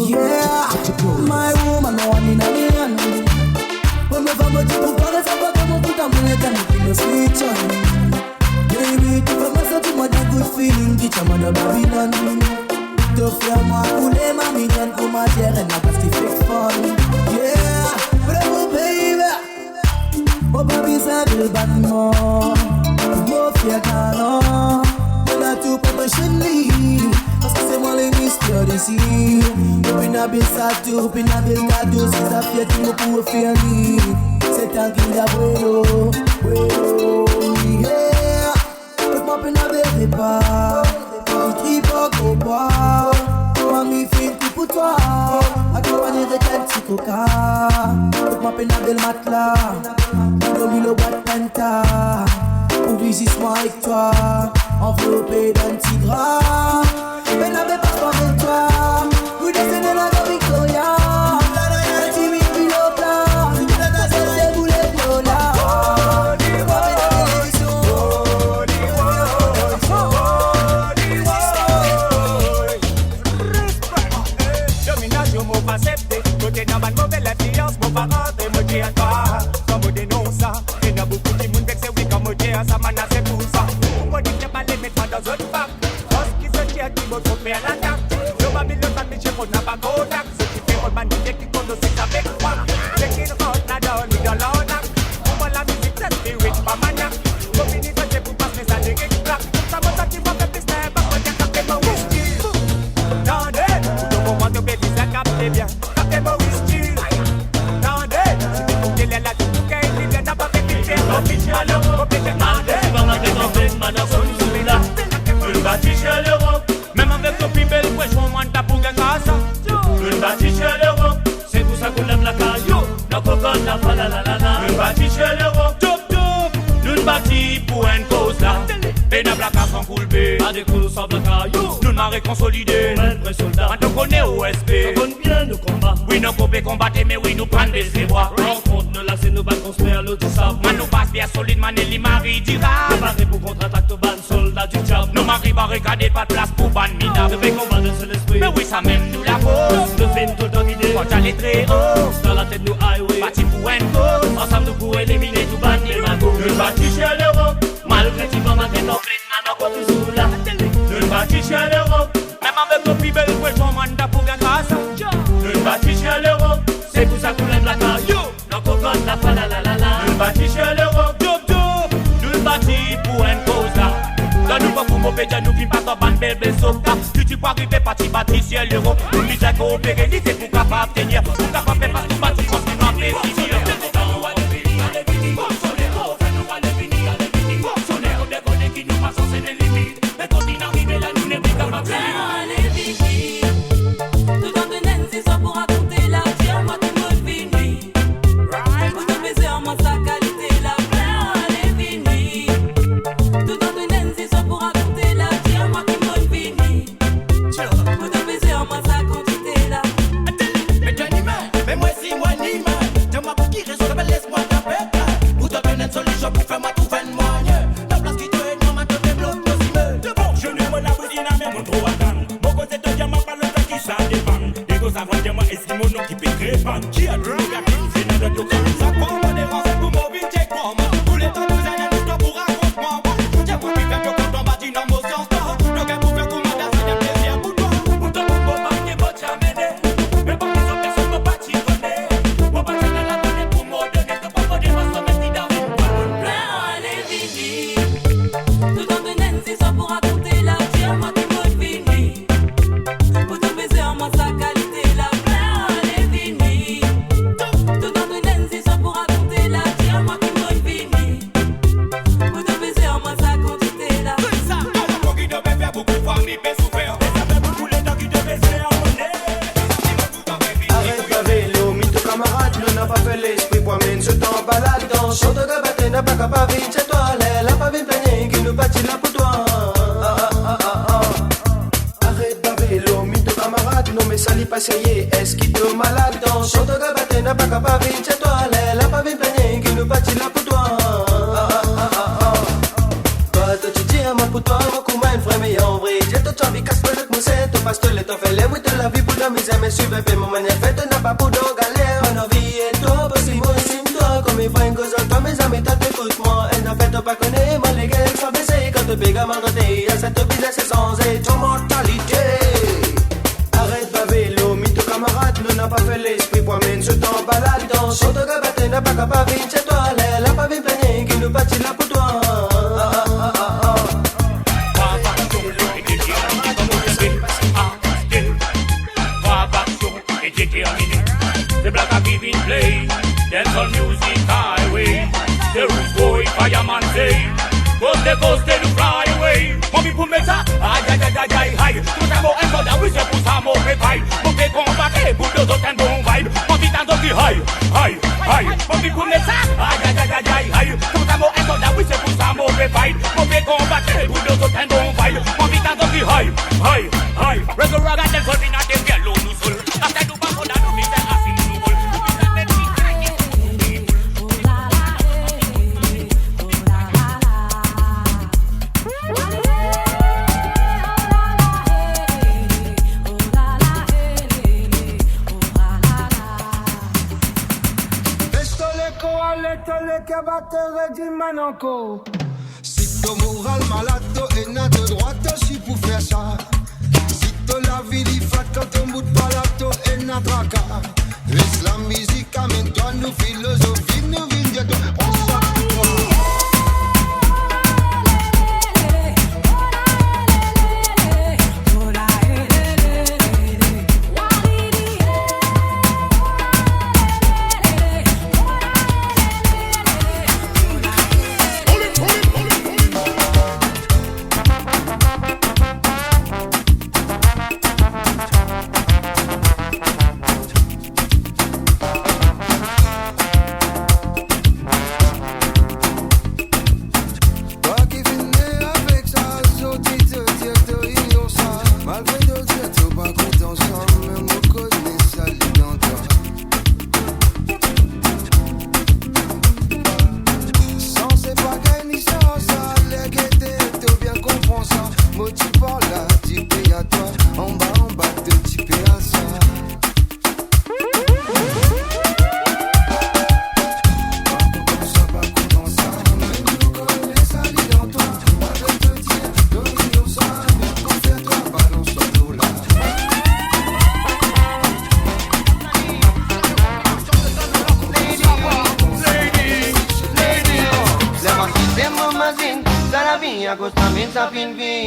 Yeah, my woman, no one in a million. When me from a chico, for us, I'm going to put a minute and feel a sweet on. Baby, if I must have too much good feeling, get your mother Babylon. To faire moi couler ma mignonne pour ma terre et n'a pas ce qui fait fun. Yeah, bravo baby. Oh baby, ça veut le battement. Mon fier canon. On a tout pour me chenille. Parce que c'est moi les mystères d'ici. Puis n'a bien ça tout, puis n'a bien cadeau. C'est ça fait qui me pour faire ni. C'est un qui d'abuelo. Yeah. Moi puis n'a bien pas. Il faut qu'on boit. Moi m'y fais tout pour toi. Accompagné de quel petit coca. Moi puis n'a bien le matelas. On mis le bois de penta. Pour visiter-moi avec toi. Enveloppé d'un petit gras. Mais n'avais pas peur de toi. Vous descendez la rue Victoria. Un timide pilote là. C'est le boulet de Lola. Domination, mon pas accepté. Côté dans ma mauvaise influence, mon parent est moqué à toi. Quand on dénonce ça, il y a beaucoup de monde vexé, oui, comme on dit, ça m'a nassé pour ça. Pourquoi dit qu'il n'y a pas les mettre dans une femme? Parce qu'ils se tiennent, qui vont tromper à l'attaque. Le Babylone, ma biche, on n'a pas contact. Ce qui fait humanité qui connaît, c'est avec moi. C'est qu'il rentre là-dedans, lui dans l'ornac. Pour moi, la musique, c'est spirit, pas maniaque. Pour finir, c'est pour passer ça, des réclames. Pour ça, moi, ça, tu vois, que c'est pas pour dire que c'est mon whisky. Tendez, tout le monde, baby, ça capte bien. Capte mon whisky. Tendez, si tu peux qu'il est là, tu peux qu'il est là, pas que tu fais. Mon bitch, alors, mon bitch, tendez. Tu vas m'arrêter dans une manœuvre, son là. Une bâtisse à l'Europe. Même avec ton plus belle poche, on monte à pour gagner ça. Une bâtisse à l'Europe. C'est pour ça qu'on aime la caillou. La cocotte, la fa la la la la. Une bâtisse à l'Europe. Top top. Une bâtisse pour une cause là. Et n'a pas qu'à s'en couler. Pas de coups sans la caillou. Nous marrer consolidés. Un vrai soldat. On te connaît OSP. On connaît bien nos combats. Oui, nos copés combattent, mais oui, nous prendre des bras. Rencontre, nous lasser nos balles construire l'autre sable. Man, nous passe bien solide, man, et les maris dira. Préparé pour contre-attaque, nos balles soldats du diable. Nos maris barricadés, pas de place pour ban minable. De combat de seul esprit. Mais oui, ça même nous la cause. Nous faisons tout le temps guidé. Quand j'allais très haut. Dans la tête, nous highway. Bâti pour une cause. Ensemble, nous pour éliminer tout ban et mago. Nous bâtis chez l'Europe. Malgré tu vas manquer ton plein, man, encore toujours là. Nous bâtis chez l'Europe. Même avec nos plus belles poches, on manda pour gagner ça. Nous bâtis chez l'Europe. C'est pour ça qu'on aime la caillou. Nos cocottes, la fa la la la la. Nous bâtis chez l'Europe. Nous bâtis pour une cause là. Dans nous, pour mon pédia, nous vivons pas dans ban belle sopa. Tu peux arriver parti bâti chez l'Europe. Nous misons à coopérer, c'est pour capable tenir. Pour capable faire partie bâti, parce que nous avons plaisir. Qui a drunk à c'est notre dos comme ça pour moi des rangs pour mon vite et comme tous les temps nous allons nous stop pour racontement j'ai pas pu faire quand on va dire dans mon sens le gars pour faire comme ça c'est un plaisir pour toi pour toi pour moi qui va t'amener mais pas les autres personnes ne pas t'y connaître pour pas te la donner pour moi donner te pas des rangs mais si dans une plein allez vini tout en donnant c'est ça pour raconter la vie moi qui me fini pour te baiser en moi sa qualité la Chante de batte n'a pas qu'à pas vite chez toi. La pas vite plaigner qui nous bâtit là pour toi. Arrête Babélo, mythe camarade. Non mais ça l'y pas sérieux. Est-ce qu'il te malade? Chante de batte n'a pas qu'à pas vite chez toi. La pas vite misère, mais suivez pas mon manière fait, n'a pas pour d'en galère. On a vie et toi, parce que moi, c'est toi. Comme il faut une cause, toi, mes amis, t'écoute-moi. Elle n'a fait, t'as pas connu, moi, les gars, ça baissé. Quand tu pégas, ma côté, à cette business, c'est sans être en mortalité. Arrête pas vélo, mytho camarade, nous n'a pas fait l'esprit, pour mène ce temps balade. Dans son de gabaté, n'a pas capable vite chez toi. Elle a pas vu plaigner, qui nous bâtit là pour toi. The black are giving play, dance on music highway. The roots boy, fireman say, coast they do fly away. Mommy pour mettre ça, aïe aïe aïe aïe aïe. Tout un mot un soldat, oui c'est pour ça mon réveil. Mon pied combatté, pour deux autres un bon vibe. Mon petit tanto qui aïe aïe aïe. Mommy pour mettre ça, aïe aïe aïe aïe aïe. Tout un mot un soldat, oui c'est pour ça mon réveil. Mon pied combatté, pour deux autres un bon vibe. Mon petit tanto qui aïe aïe aïe. Reggae raga del sol vina de pielo nous sol. Hasta tu pa foda nous misère. Che battere di manco. Si to moral malato e nato droite si pour faire ça. Si to la vie di fatta ton bout de palato e na traca. Laisse la musique amène-toi nous philosophie nous vignettes on s'en ça fin vie.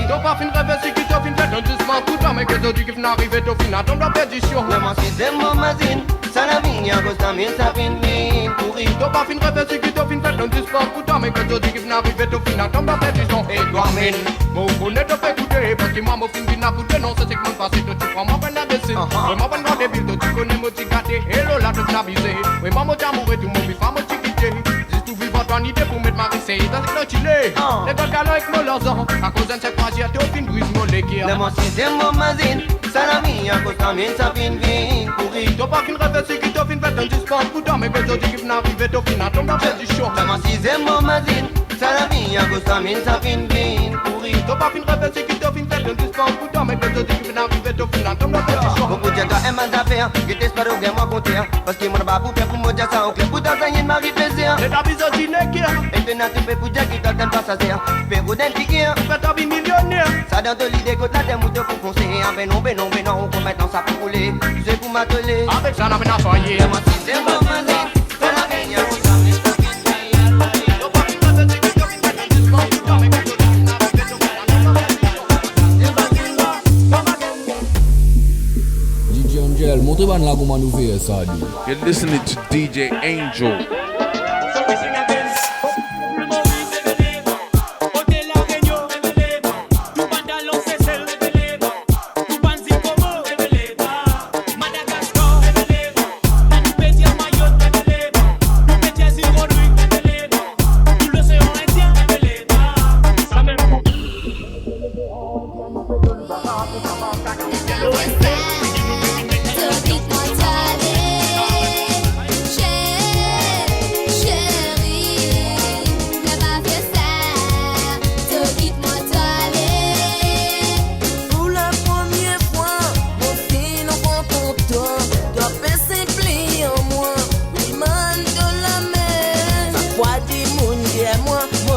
T'as pas fin rêver si qui t'as fin fait un doucement tout temps mais que t'as dit qu'il n'arrive au final tombe la perdition. Le mon système mon mazine, ça la vie à cause d'un mille ça fin vie. Pourri. T'as pas fin rêver si qui t'as fin fait un doucement tout temps mais que t'as dit qu'il n'arrive au final tombe la perdition. Et toi mine, mon bonnet te fait écouter parce que moi mon fin vient à foutre non c'est que mon passé tu prends ma peine à baisser. Moi bonne grande débile tu connais mon petit gâté et là tu n'as visé. Oui maman t'amour et tout mon vie femme petit quitté. Une idée pour mettre ma risée dans ce chilé. Les gars galants avec mon lozon. À cause d'un chèque magique, t'es au fin brise mon légué. Le mon système, mon mazine. Ça la vie, à cause d'un mine, ça fin vie. Pourri. T'as pas qu'une rêve, c'est qui t'as fin fait un discours. Pour toi, mais que t'as dit qu'il n'arrive au final, tombe à faire du show. Le mon système, mon mazine. Ça la vie, à cause d'un mine, ça fin vie. Pourri. T'as pas qu'une rêve, c'est qui t'as fin fait un discours. Pour toi, mais que t'as dit qu'il n'arrive au final, tombe à faire du show. Beaucoup de gens aiment mes affaires. Je t'espère au bien moi compter. Parce que mon babou fait pour me dire ça. Au clair, pour t'enseigner de ma vie plaisir. C'est ta vision. Et maintenant tu fais pour dire qu'il t'a pas ça c'est faire pour d'un ticket faire ta vie millionnaire ça donne de l'idée que t'as des moutons pour foncer ben non on peut mettre ça pour rouler c'est pour m'atteler avec ça n'a rien à soigner c'est bon mané c'est la vie à vous DJ Angel, montrez-moi là comment nous faire ça. You're listening to DJ Angel. So deep, my darling.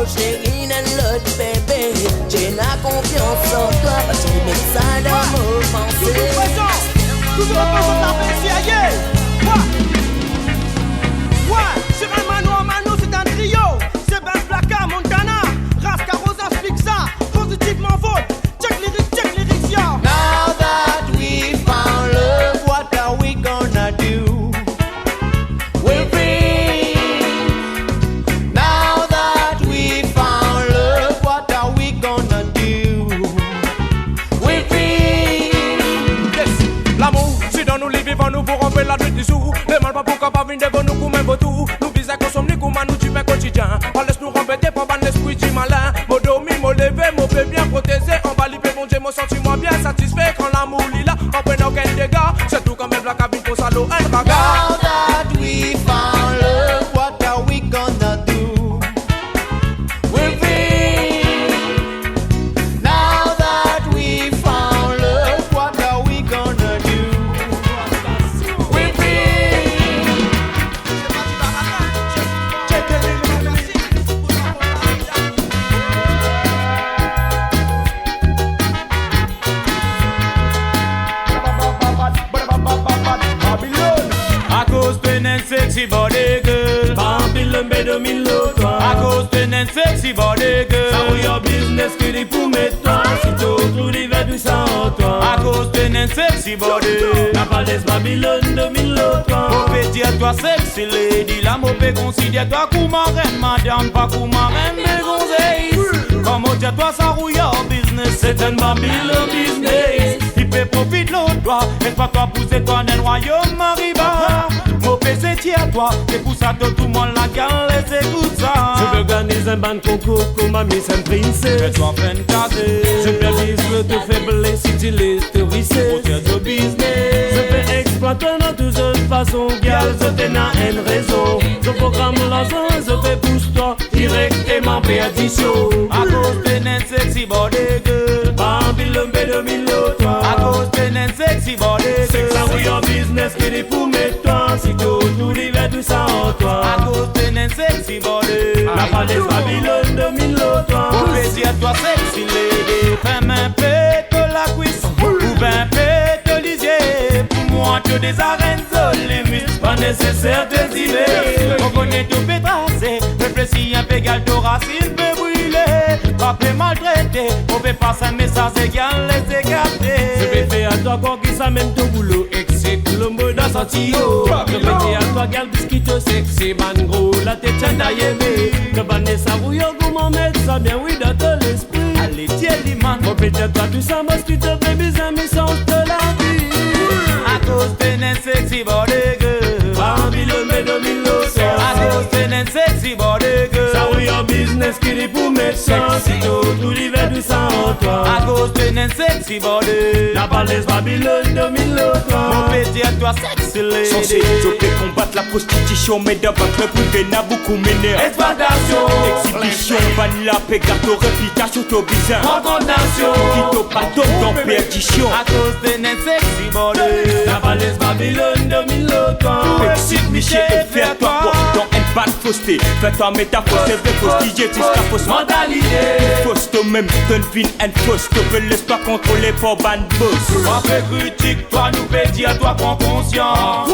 chérie, and l'autre bébé. J'ai la confiance en toi, parce que tu mets ça dans mon pensée. Tout représente la Bessie, aïe. Ouais, c'est un mano, c'est un trio. C'est Ben Flaka, Montana, Raska, Rosa, Fixa, positivement vote. Check lyrics, yo. Now that we found love, what are we gonna do? We're free. Now that we found love, what are we gonna do? We're free. Yes, l'amour, c'est dans nous les vivants, nous pour remplir la tête du sous. Les mal pas pourquoi pas venir devant nous comme un beau. Nous visons à consommer comme nous tu fais quotidien. On laisse nous rembêter pour ban l'esprit du malin. Mon domi, mon levé, mon fait bien protégé. On va libérer mon Dieu, mon sentiment bien satisfait. Quand l'amour lila, on prend aucun dégât. C'est tout comme même la cabine pour salaud, un Now regard. that we found love, what are we gonna do? We're free. Now that we found love, what are we gonna do? We're free. À cause de une sexy body girl, Babylon B2003. À cause de une sexy body girl, ça roule your business qui dit pour mettre toi. Si tout l'hiver du sang en toi. À cause de une sexy body, la palette Babylon 2003. Mon petit à toi sexy lady, la mopé considère toi comme marraine, madame pas comme marraine mais gonzesse. Comme on dit à toi ça roule your business, c'est un Babylon business. Il peut profiter l'autre doigt, et pas toi pousser toi dans le royaume Mariba. Mon PC c'est à toi, c'est pour ça que tout le monde la garde, laisse écoute ça. Je veux organiser un ban concours comme ma Miss and Princess. Fais-toi peine casée. Je pervise le faiblesse, utilise te risser. Pour faire du business. Je fais exploiter dans toutes autres façons. Gal, je t'ai dans une raison. Je programme l'argent, je fais pousse-toi. Directement perdition. À cause de une sexy body girl, Babylon B2003. à cause de une sexy body girl, C'est que ça oui en business qui dit pour mettre toi. Si tout l'hiver tout ça en toi. à cause de une sexy body. La palette Babylon 2003. Pour plaisir toi sexy lady, fais un peu la cuisse ou ben peu lisier. Pour moi que des arènes limite, pas nécessaire de dîner. On connaît tout peut tracer, réfléchis un peu égal de racine peut brûler. Pas peut maltraiter, on peut passer un message égal, laisser capter. Je vais faire à toi quoi qui ça même ton boulot. Exit le mot dans son tio. Je vais dire à toi gal biscuit sexy man gros. La tête chante à yémé. Le banné ça rouillot comment mettre ça bien oui dans ton esprit. Allez tiens les man, Mon petit toi tout ça mosquito baby amis sans te la vie. à cause d'une sexy body girl, Babylon B2003. à cause d'une sexy body girl, Ça oui en business qui dit pour mettre ça. Si tout l'hiver tout ça en toi. à cause d'une sexy body. La palette Babylon 2003. Mon petit à toi sexy Censé lady. choquer combattre la prostitution, mais dans votre privé n'a beaucoup mené. Exploitation. Exhibition, vanilla, pégato, réputation, to bizarre. Condamnation. Quitte au pardon dans perdition. À cause d'une sexy body. La palette Babylon 2003. Excite Michel et fais-toi dans une balle fausseté. Fais-toi métaphore, c'est vrai, fausse jusqu'à fausse Mentalité. Fausse toi-même, donne vine and fausse. Tu veux laisse pas contrôler pour ban boss. Après critique, toi nous pédis à toi prends conscience.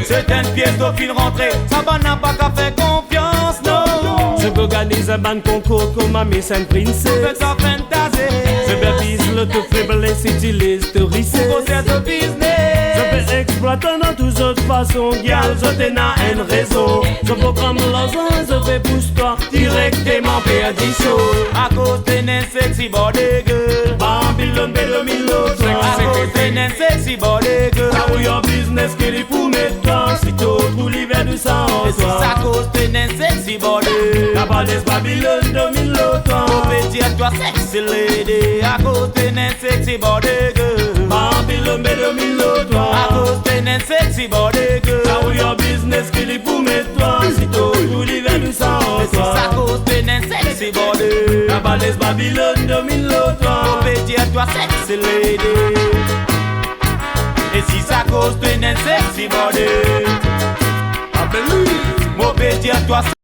C'est une pièce de fil rentrée, ça va n'a pas qu'à faire confiance, non. Je veux organiser un ban concours comme ma Miss and Princess. Fais-toi fantasé. Je pervise le tout faiblesse, utilise te risser. Pour faire du business. Je fais exploiter dans toutes autres façons. Gal, je t'ai dans une raison. Je programme l'argent, je fais pousse-toi. Directement perdition. À cause d'une sexy body girl, Babylon B2003. à cause d'une sexy body girl, Ça oui en business qui dit pour mettre toi. Si tout l'hiver du sang en et c'est toi. à cause d'une sexy body. La palette Babylon 2003. Mon petit à toi sexy lady, à cause d'une sexy body girl, Babylon B2003. à cause d'une sexy body girl, Ça oui en business qui dit pour mettre toi. Si tout l'hiver du sang en et c'est à toi. cause d'une sexy body. La palette Babylon 2003. Mon petit à toi sexy lady, et si ça cause d'une sexy body, mon petit à toi